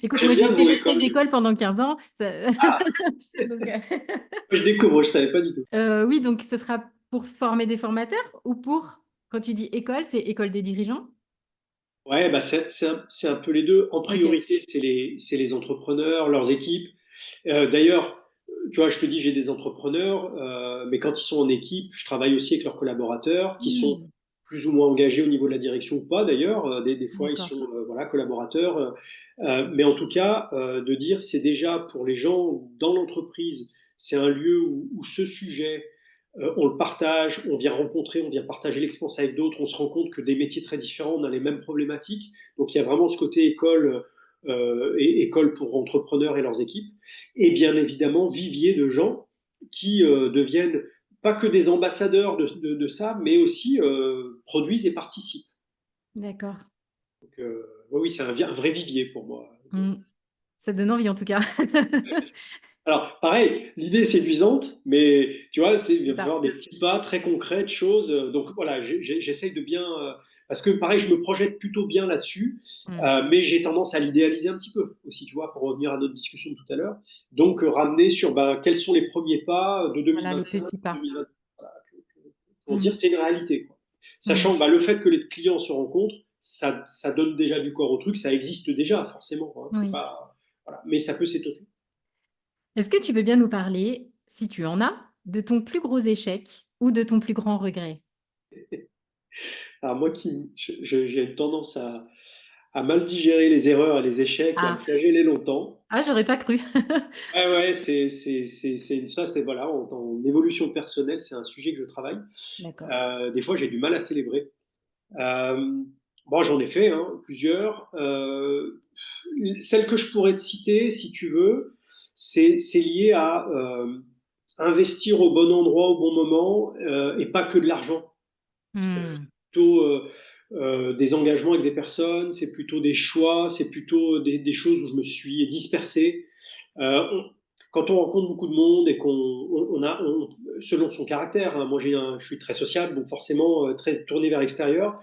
Écoute, J'aime moi j'ai bien le été mot maîtresse école. d'école pendant 15 ans. Ah, Donc, je découvre, je ne savais pas du tout. oui, donc ce sera pour former des formateurs ou pour, quand tu dis école, c'est école des dirigeants? Ouais, bah c'est un peu les deux. En Ok. priorité, c'est les entrepreneurs, leurs équipes. D'ailleurs, tu vois, je te dis, j'ai des entrepreneurs, mais quand ils sont en équipe, je travaille aussi avec leurs collaborateurs qui sont Hmm, plus ou moins engagés au niveau de la direction ou pas, d'ailleurs. Des fois, ils d'accord. sont voilà, collaborateurs. Mais en tout cas, de dire, c'est déjà pour les gens dans l'entreprise, c'est un lieu où ce sujet, on le partage, on vient rencontrer, on vient partager l'expérience avec d'autres, on se rend compte que des métiers très différents, on a les mêmes problématiques. Donc il y a vraiment ce côté école et école pour entrepreneurs et leurs équipes. Et bien évidemment, vivier de gens qui deviennent pas que des ambassadeurs de ça, mais aussi produisent et participent. D'accord. Donc, oui, c'est un vrai vivier pour moi. Hmm, ça donne envie en tout cas. Alors, pareil, l'idée est séduisante, mais tu vois, il C'est va ça. falloir des petits pas très concrets de choses. Donc voilà, j'essaye de bien, parce que pareil, je me projette plutôt bien là-dessus, Hmm. mais j'ai tendance à l'idéaliser un petit peu aussi, tu vois, pour revenir à notre discussion de tout à l'heure. Donc ramener sur quels sont les premiers pas de Voilà les 2025, petits pas. 2020, voilà, pour dire Hmm, c'est une réalité, quoi. hmm. Sachant que le fait que les clients se rencontrent, ça donne déjà du corps au truc, ça existe déjà forcément, hein, c'est Oui. pas, voilà, mais ça peut s'étoffer. Est-ce que tu veux bien nous parler, si tu en as, de ton plus gros échec ou de ton plus grand regret? Alors moi j'ai une tendance à mal digérer les erreurs et les échecs et à me Ah, flageller longtemps. ah, j'aurais pas cru. Ouais, ouais, ça, c'est voilà, en évolution personnelle, c'est un sujet que je travaille. D'accord. Des fois, j'ai du mal à célébrer. Euh, bon, j'en ai fait hein, plusieurs. Celle que je pourrais te citer, si tu veux, c'est lié à investir au bon endroit au bon moment et pas que de l'argent. Hmm, Plutôt des engagements avec des personnes, c'est plutôt des choix, c'est plutôt des choses où je me suis dispersé. Euh, on- Quand on rencontre beaucoup de monde et selon son caractère, hein, moi je suis très sociable, donc forcément très tourné vers l'extérieur.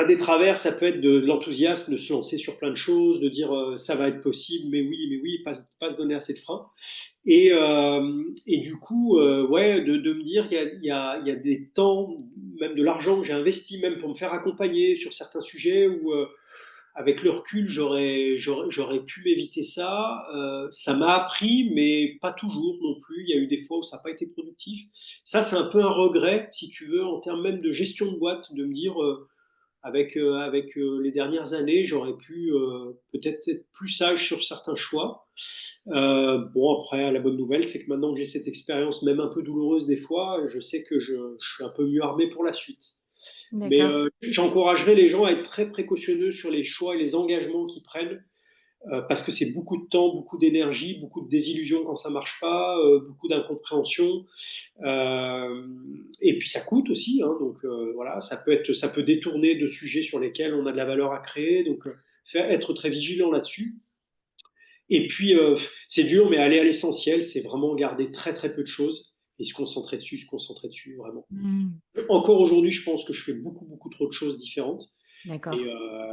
Un des travers, ça peut être de l'enthousiasme, de se lancer sur plein de choses, de dire ça va être possible, mais oui, pas se donner assez de frein. Et du coup, ouais, de me dire qu'il y a des temps, même de l'argent que j'ai investi, même pour me faire accompagner sur certains sujets où, avec le recul, j'aurais pu m'éviter ça. Ça m'a appris, mais pas toujours non plus. Il y a eu des fois où ça n'a pas été productif. Ça, c'est un peu un regret, si tu veux, en termes même de gestion de boîte, de me dire, avec les dernières années, j'aurais pu peut-être être plus sage sur certains choix. Bon, après, la bonne nouvelle, c'est que maintenant que j'ai cette expérience, même un peu douloureuse des fois, je sais que je suis un peu mieux armé pour la suite. Mais D'accord. j'encouragerais les gens à être très précautionneux sur les choix et les engagements qu'ils prennent, parce que c'est beaucoup de temps, beaucoup d'énergie, beaucoup de désillusions quand ça marche pas, beaucoup d'incompréhension. Euh, et puis ça coûte aussi, hein, donc voilà, ça peut détourner de sujets sur lesquels on a de la valeur à créer, donc être très vigilant là-dessus. Et puis c'est dur, mais aller à l'essentiel, c'est vraiment garder très très peu de choses et se concentrer dessus vraiment. Hmm. Encore aujourd'hui, je pense que je fais beaucoup trop de choses différentes. Et D'accord.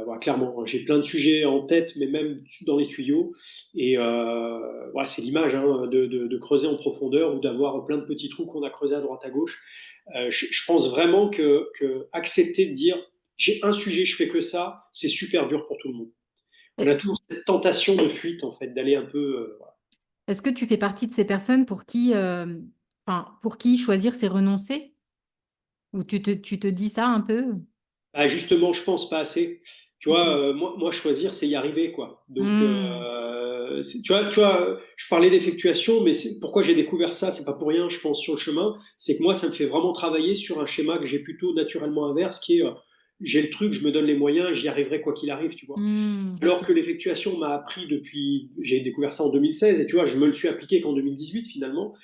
voilà, clairement, j'ai plein de sujets en tête, mais même dans les tuyaux. Et voilà, c'est l'image, hein, de creuser en profondeur ou d'avoir plein de petits trous qu'on a creusés à droite à gauche. Je pense vraiment que accepter de dire j'ai un sujet, je fais que ça, c'est super dur pour tout le monde. On a Et toujours cette tentation de fuite, en fait, d'aller un peu. Voilà. est-ce que tu fais partie de ces personnes enfin, pour qui choisir, c'est renoncer? Ou tu te dis ça un peu? Ah, justement, je pense pas assez. Tu Ok. vois, moi, choisir, c'est y arriver, quoi. Donc, Hmm. je parlais d'effectuation, mais pourquoi j'ai découvert ça, c'est pas pour rien, je pense, sur le chemin. C'est que moi, ça me fait vraiment travailler sur un schéma que j'ai plutôt naturellement inverse, qui est, j'ai le truc, je me donne les moyens, j'y arriverai quoi qu'il arrive, tu vois. Hmm. Alors Ok. que l'effectuation m'a appris j'ai découvert ça en 2016, et tu vois, je me le suis appliqué qu'en 2018 finalement.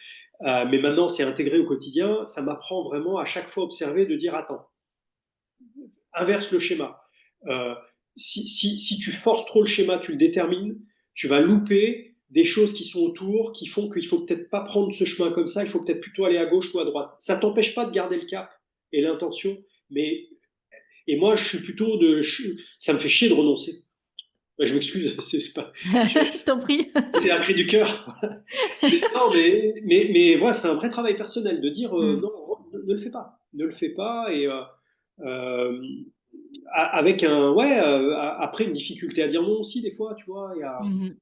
Mais maintenant, c'est intégré au quotidien. Ça m'apprend vraiment à chaque fois observer, de dire, attends, inverse le schéma. Euh, si tu forces trop le schéma, tu le détermines, tu vas louper des choses qui sont autour, qui font qu'il faut peut-être pas prendre ce chemin comme ça, il faut peut-être plutôt aller à gauche ou à droite. Ça t'empêche pas de garder le cap et l'intention, mais et moi je suis plutôt ça me fait chier de renoncer. Je m'excuse, c'est pas, Je t'en prie. c'est un cri du cœur. Non, mais voilà, c'est un vrai travail personnel de dire Hmm. non, ne le fais pas, ne le fais pas et euh, avec ouais, après une difficulté à dire non aussi des fois, tu vois. Mhm.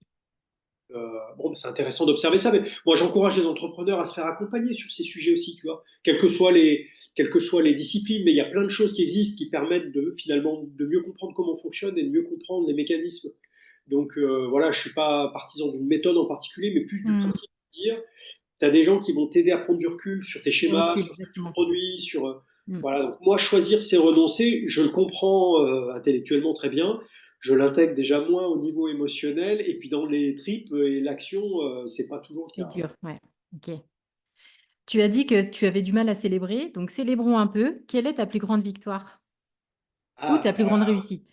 Bon, c'est intéressant d'observer ça, mais moi j'encourage les entrepreneurs à se faire accompagner sur ces sujets aussi, tu vois, quelles que soient les disciplines, mais il y a plein de choses qui existent qui permettent de finalement de mieux comprendre comment on fonctionne et de mieux comprendre les mécanismes. Donc voilà, je suis pas partisan d'une méthode en particulier, mais plus du Hmm. principe de dire tu as des gens qui vont t'aider à prendre du recul sur tes Du schémas, recul, sur ce que tu exactement. produis, sur Hmm. voilà. Donc moi, choisir, c'est renoncer. Je le comprends intellectuellement très bien. Je l'intègre déjà moins au niveau émotionnel. Et puis dans les tripes et l'action, c'est pas toujours le C'est cas. dur, ouais. Ok. Tu as dit que tu avais du mal à célébrer, donc célébrons un peu. Quelle est ta plus grande victoire? Ou ta Ah, plus grande réussite?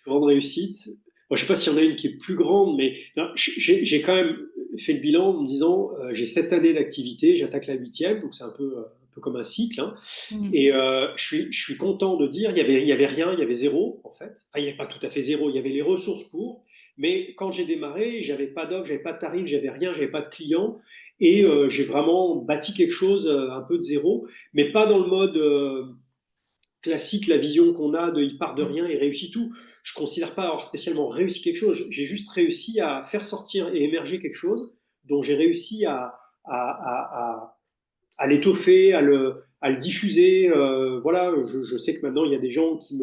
grande réussite. Bon, je sais pas s'il y en a une qui est plus grande, mais non, j'ai quand même fait le bilan en me disant j'ai 7 années d'activité, j'attaque la huitième, donc c'est un peu comme un cycle, hein. Hmm. Et je suis content de dire, il y avait rien, il y avait zéro, en fait. Enfin, il n'y avait pas tout à fait zéro, il y avait les ressources pour. Mais quand j'ai démarré, j'avais pas d'offre, j'avais pas de tarif, j'avais rien, j'avais pas de clients. Et j'ai vraiment bâti quelque chose un peu de zéro, mais pas dans le mode classique, la vision qu'on a de il part de Hmm. rien et réussit tout. Je ne considère pas avoir spécialement réussi quelque chose. J'ai juste réussi à faire sortir et émerger quelque chose dont j'ai réussi à, à l'étoffer, à le diffuser. Voilà, je sais que maintenant, il y a des gens qui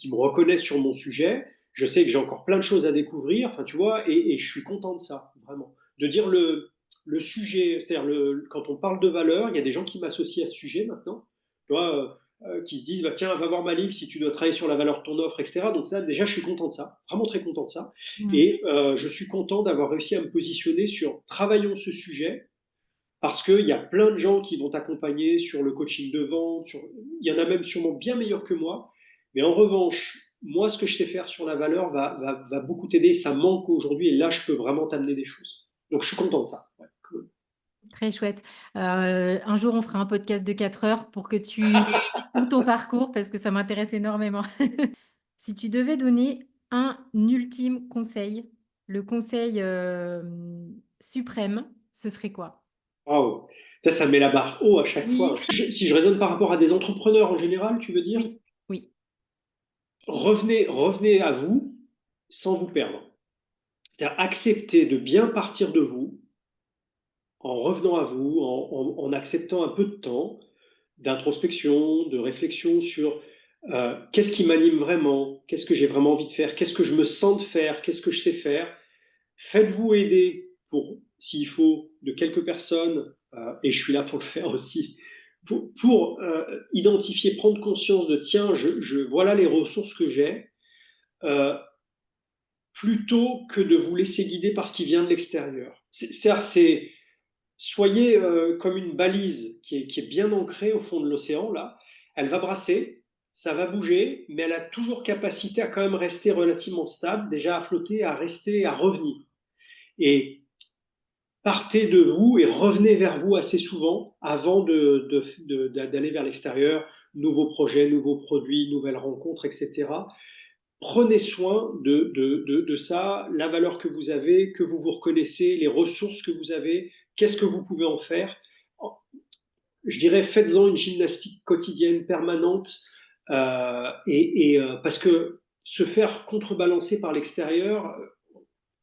me reconnaissent sur mon sujet. Je sais que j'ai encore plein de choses à découvrir, enfin, tu vois, et je suis content de ça, vraiment. De dire le sujet, c'est-à-dire quand on parle de valeur, il y a des gens qui m'associent à ce sujet maintenant, tu vois, qui se disent, bah, tiens, va voir Malik si tu dois travailler sur la valeur de ton offre, etc. Donc ça, déjà, je suis content de ça, vraiment très content de ça. Hmm. Et je suis content d'avoir réussi à me positionner sur travaillons ce sujet, parce qu'il y a plein de gens qui vont t'accompagner sur le coaching de vente, il y en a même sûrement bien meilleurs que moi, Mais en revanche, moi, ce que je sais faire sur la valeur va beaucoup t'aider. Ça manque aujourd'hui et là, je peux vraiment t'amener des choses. Donc, je suis content de ça. Ouais, cool. Très chouette. Un jour, on fera un podcast de 4 heures pour que tu m'expliques tout ton parcours parce que ça m'intéresse énormément. Si tu devais donner un ultime conseil, le conseil, suprême, ce serait quoi? Waouh. Ça me met la barre haut à chaque Oui, fois. Si je raisonne par rapport à des entrepreneurs en général, tu veux dire, oui, oui. revenez à vous sans vous perdre. C'est-à-dire accepter de bien partir de vous en revenant à vous, en acceptant un peu de temps d'introspection, de réflexion sur qu'est-ce qui m'anime vraiment, qu'est-ce que j'ai vraiment envie de faire, qu'est-ce que je me sens de faire, qu'est-ce que je sais faire. Faites-vous aider pour, s'il faut, de quelques personnes, et je suis là pour le faire aussi, pour identifier, prendre conscience de tiens, voilà les ressources que j'ai, euh, plutôt que de vous laisser guider par ce qui vient de l'extérieur. C'est soyez comme une balise qui est bien ancrée au fond de l'océan, là. Elle va brasser, ça va bouger, mais elle a toujours capacité à quand même rester relativement stable, déjà à flotter, à rester, à revenir. Et partez de vous et revenez vers vous assez souvent avant d'aller vers l'extérieur, nouveaux projets, nouveaux produits, nouvelles rencontres, etc. Prenez soin de ça, la valeur que vous avez, que vous vous reconnaissez, les ressources que vous avez, qu'est-ce que vous pouvez en faire. Je dirais, faites-en une gymnastique quotidienne, permanente, parce que se faire contrebalancer par l'extérieur,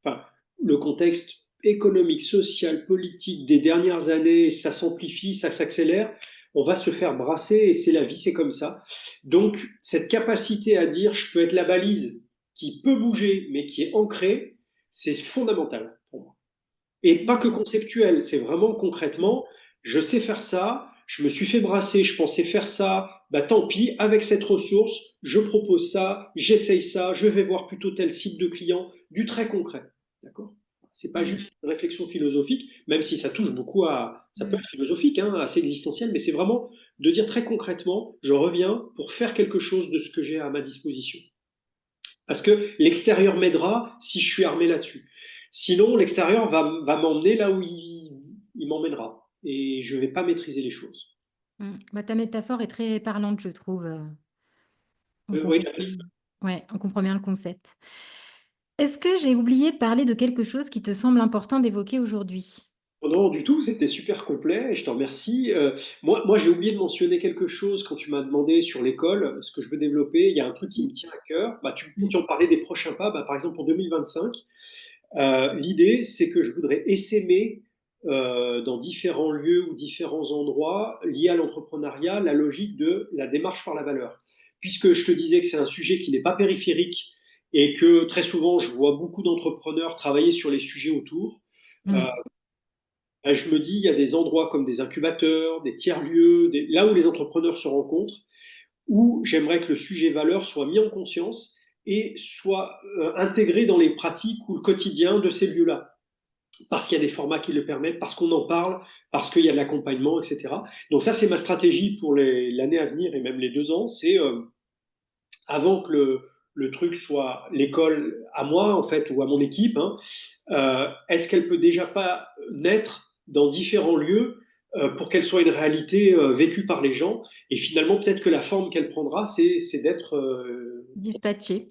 enfin, le contexte économique, social, politique des dernières années, ça s'amplifie, ça s'accélère, on va se faire brasser et c'est la vie, c'est comme ça. Donc, cette capacité à dire je peux être la balise qui peut bouger mais qui est ancrée, c'est fondamental pour moi. Et pas que conceptuel, c'est vraiment concrètement, je sais faire ça, je me suis fait brasser, je pensais faire ça, bah tant pis, avec cette ressource, je propose ça, j'essaye ça, je vais voir plutôt tel cible de client, du très concret. D'accord? C'est pas Mmh. juste une réflexion philosophique, même si ça touche beaucoup à, ça peut Mmh. être philosophique, hein, assez existentiel, mais c'est vraiment de dire très concrètement, je reviens pour faire quelque chose de ce que j'ai à ma disposition. Parce que l'extérieur m'aidera si je suis armé là-dessus. Sinon, l'extérieur va m'emmener là où il m'emmènera. Et je ne vais pas maîtriser les choses. Mmh. Bah, ta métaphore est très parlante, je trouve, on Oui, comprend bien, ouais, on comprend bien le concept. Est-ce que j'ai oublié de parler de quelque chose qui te semble important d'évoquer aujourd'hui? non, du tout, c'était super complet, et je te remercie. Moi j'ai oublié de mentionner quelque chose quand tu m'as demandé sur l'école, ce que je veux développer. Il y a un truc qui me tient à cœur. Bah, Mmh. tu en parlais des prochains pas. Bah, par exemple, pour 2025, l'idée, c'est que je voudrais essaimer dans différents lieux ou différents endroits liés à l'entrepreneuriat la logique de la démarche par la valeur. Puisque je te disais que c'est un sujet qui n'est pas périphérique et que très souvent, je vois beaucoup d'entrepreneurs travailler sur les sujets autour. Euh, Mmh. je me dis, il y a des endroits comme des incubateurs, des tiers-lieux, là où les entrepreneurs se rencontrent, où j'aimerais que le sujet valeur soit mis en conscience et soit intégré dans les pratiques ou le quotidien de ces lieux-là. Parce qu'il y a des formats qui le permettent, parce qu'on en parle, parce qu'il y a de l'accompagnement, etc. Donc ça, c'est ma stratégie pour l'année à venir et même les 2 ans. C'est avant que le truc soit l'école à moi, en fait, ou à mon équipe, hein, est-ce qu'elle peut déjà pas naître dans différents lieux pour qu'elle soit une réalité vécue par les gens. Et finalement, peut-être que la forme qu'elle prendra, c'est d'être Dispatché.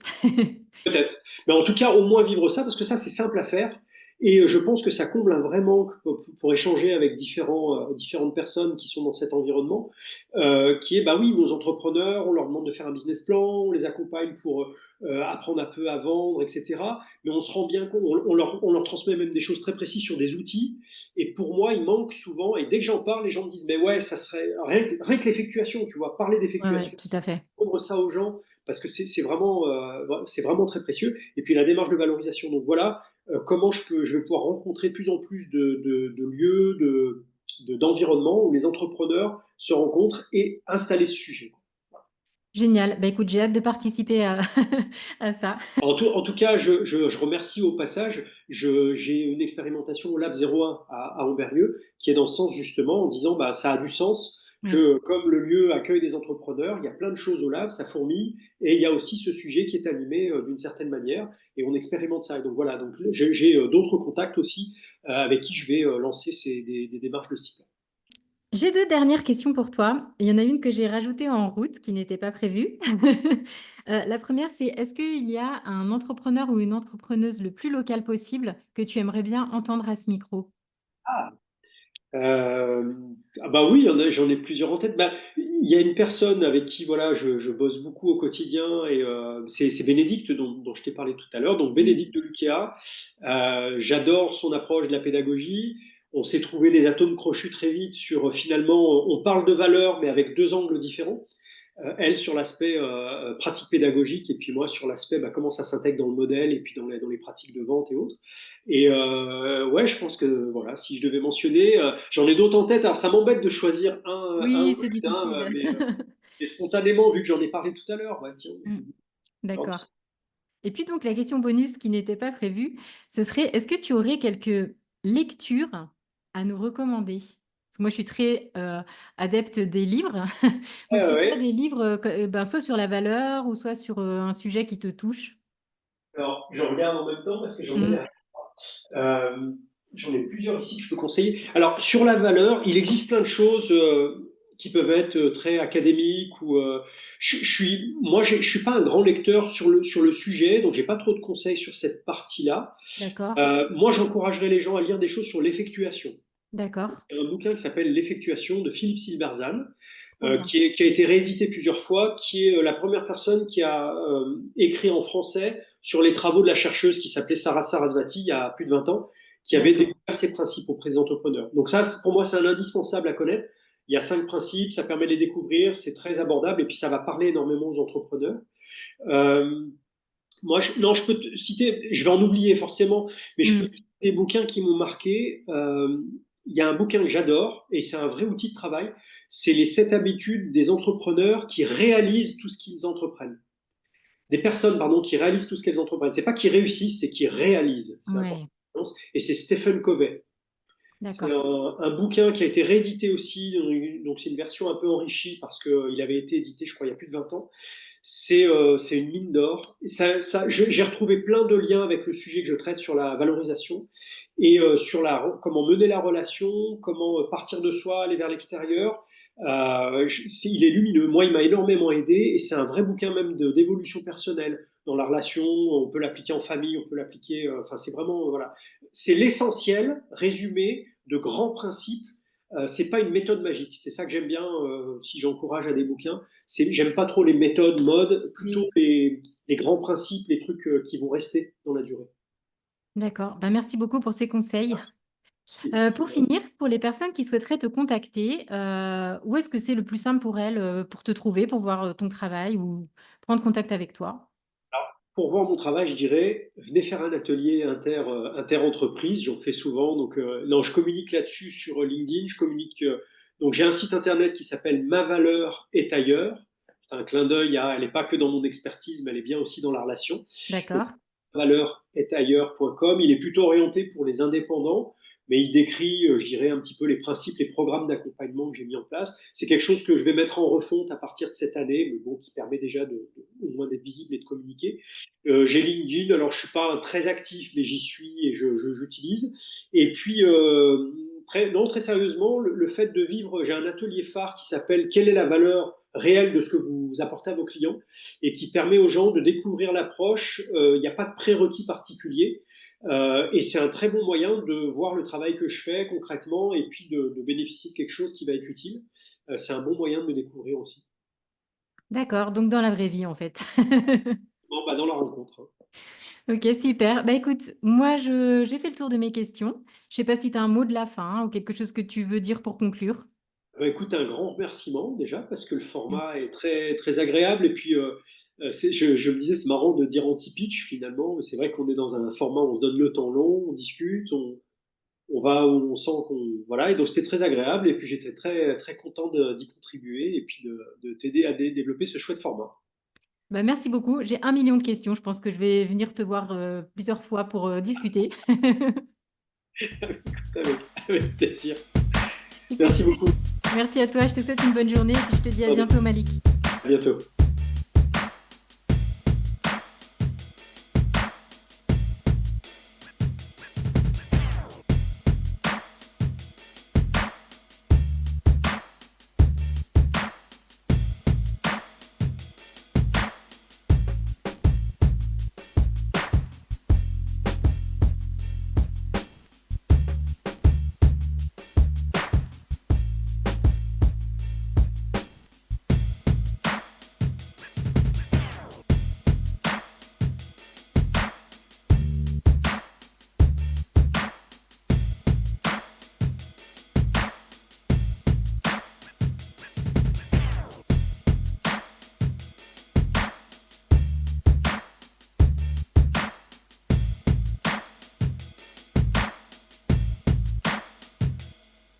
peut-être. Mais en tout cas, au moins vivre ça, parce que ça, c'est simple à faire. Et je pense que ça comble un vrai manque pour échanger avec différentes personnes qui sont dans cet environnement, qui est, bah oui, nos entrepreneurs, on leur demande de faire un business plan, on les accompagne pour apprendre un peu à vendre, etc. Mais on se rend bien compte, on leur transmet même des choses très précises sur des outils. Et pour moi, il manque souvent, et dès que j'en parle, les gens me disent, mais ouais, ça serait rien que l'effectuation, tu vois, parler Ouais, ouais, d'effectuation, tout à fait. rendre ça aux gens parce que c'est vraiment très précieux. Et puis la démarche de valorisation. Donc voilà, comment je vais pouvoir rencontrer de plus en plus de lieux, d'environnements où les entrepreneurs se rencontrent et installer ce sujet. Génial. Bah, écoute, j'ai hâte de participer à à ça. En tout cas, je remercie au passage. J'ai une expérimentation au Lab 01 à Auberlieu qui est dans ce sens justement en disant bah, ça a du sens Oui. que comme le lieu accueille des entrepreneurs, il y a plein de choses au lab, ça fourmille, et il y a aussi ce sujet qui est animé d'une certaine manière, et on expérimente ça. Et donc voilà, donc j'ai d'autres contacts aussi avec qui je vais lancer des démarches de ce type. J'ai 2 dernières questions pour toi. Il y en a une que j'ai rajoutée en route qui n'était pas prévue. La première, c'est est-ce qu'il y a un entrepreneur ou une entrepreneuse le plus local possible que tu aimerais bien entendre à ce micro? Ah, Euh, ah bah oui, j'en ai plusieurs en tête. Bah, il y a une personne avec qui voilà, je bosse beaucoup au quotidien et c'est Bénédicte dont je t'ai parlé tout à l'heure. Donc Oui, Bénédicte de l'UKA, j'adore son approche de la pédagogie. On s'est trouvé des atomes crochus très vite sur finalement, on parle de valeurs mais avec deux angles différents. Elle sur l'aspect pratique pédagogique et puis moi sur l'aspect comment ça s'intègre dans le modèle et puis dans les pratiques de vente et autres. Et ouais, je pense que voilà, si je devais mentionner, j'en ai d'autres en tête. Alors ça m'embête de choisir un oui, ou c'est une, difficile. mais spontanément, vu que j'en ai parlé tout à l'heure, ouais, tiens, Mmh, hop. d'accord. Et puis donc la question bonus qui n'était pas prévue, ce serait est-ce que tu aurais quelques lectures à nous recommander? Parce que moi je suis très, adepte des livres. Donc Ouais, si tu as ouais. des livres, soit sur la valeur ou soit sur, un sujet qui te touche? Alors, je regarde en même temps parce que j'en ai Mmh. derrière. Euh, J'en ai plusieurs ici que je peux conseiller. Alors, sur la valeur, il existe plein de choses qui peuvent être très académiques ou je suis pas un grand lecteur sur le sujet, donc j'ai pas trop de conseils sur cette partie-là. D'accord, Moi, j'encouragerais les gens à lire des choses sur l'effectuation. d'accord, Il y a un bouquin qui s'appelle L'effectuation de Philippe Silberzan, trop bien. qui a été réédité plusieurs fois, qui est la première personne qui a écrit en français sur les travaux de la chercheuse qui s'appelait Sarah Sarasvati il y a plus de 20 ans, qui avait D'accord, découvert ces principes auprès des entrepreneurs. Donc ça, pour moi, c'est un indispensable à connaître. Il y a 5 principes, ça permet de les découvrir, c'est très abordable et puis ça va parler énormément aux entrepreneurs. Euh, Moi, non, je peux te citer, je vais en oublier forcément, mais je peux te mmh, citer des bouquins qui m'ont marqué. Il y a un bouquin que j'adore et c'est un vrai outil de travail. C'est les 7 habitudes des entrepreneurs qui réalisent tout ce qu'ils entreprennent. Des personnes, pardon, qui réalisent tout ce qu'elles entreprennent. C'est pas qui réussissent, c'est qui réalisent. C'est important. ouais, Et c'est Stephen Covey. C'est d'accord, un bouquin qui a été réédité aussi, donc c'est une version un peu enrichie parce qu'il avait été édité, je crois, il y a plus de 20 ans. C'est une mine d'or. J'ai retrouvé plein de liens avec le sujet que je traite sur la valorisation et sur comment mener la relation, comment partir de soi, aller vers l'extérieur. Il est lumineux. Moi, il m'a énormément aidé et c'est un vrai bouquin même d'évolution personnelle dans la relation. On peut l'appliquer en famille, on peut l'appliquer. Enfin, c'est vraiment voilà, c'est l'essentiel résumé de grands principes. C'est pas une méthode magique. C'est ça que j'aime bien si j'encourage à des bouquins. J'aime pas trop les méthodes, modes, plutôt oui, les grands principes, les trucs qui vont rester dans la durée. d'accord. Bah, merci beaucoup pour ces conseils. Pour finir, pour les personnes qui souhaiteraient te contacter, où est-ce que c'est le plus simple pour elles, pour te trouver, pour voir, ton travail ou prendre contact avec toi? Pour voir mon travail, je dirais, venez faire un atelier inter-entreprise, j'en fais souvent. Donc, non, je communique là-dessus sur LinkedIn. Donc, j'ai un site internet qui s'appelle Ma valeur est ailleurs. C'est un clin d'œil elle n'est pas que dans mon expertise, mais elle est bien aussi dans la relation. Donc, D'accord. valeuretAilleurs.com. Il est plutôt orienté pour les indépendants, mais il décrit, je dirais, un petit peu les principes, les programmes d'accompagnement que j'ai mis en place. C'est quelque chose que je vais mettre en refonte à partir de cette année, mais bon, qui permet déjà au moins d'être visible et de communiquer. J'ai LinkedIn, alors je suis pas très actif, mais j'y suis et j'utilise. Et puis, non, très sérieusement, le fait de vivre, j'ai un atelier phare qui s'appelle Quelle est la valeur réelle de ce que vous apportez à vos clients et qui permet aux gens de découvrir l'approche. Il n'y a pas de prérequis particulier. Et c'est un très bon moyen de voir le travail que je fais concrètement et puis de bénéficier de quelque chose qui va être utile. C'est un bon moyen de me découvrir aussi. D'accord, donc dans la vraie vie, en fait. Bon, dans la rencontre. OK, super. Bah, écoute, moi, je j'ai fait le tour de mes questions. Je sais pas si tu as un mot de la fin ou quelque chose que tu veux dire pour conclure? Écoute, un grand remerciement déjà parce que le Mmh. format est très, très agréable. Et puis, je me disais, c'est marrant de dire anti-pitch finalement, mais c'est vrai qu'on est dans un format où on se donne le temps long, on discute, on va où on sent qu'on. Voilà, et donc c'était très agréable. Et puis j'étais très, très content d'y contribuer et puis de t'aider à développer ce chouette format. Bah, merci beaucoup. J'ai 1 million de questions. Je pense que je vais venir te voir, plusieurs fois pour, discuter. Avec, avec plaisir. Super. Merci beaucoup. Merci à toi, je te souhaite une bonne journée et puis je te dis à bientôt Malik. À bientôt.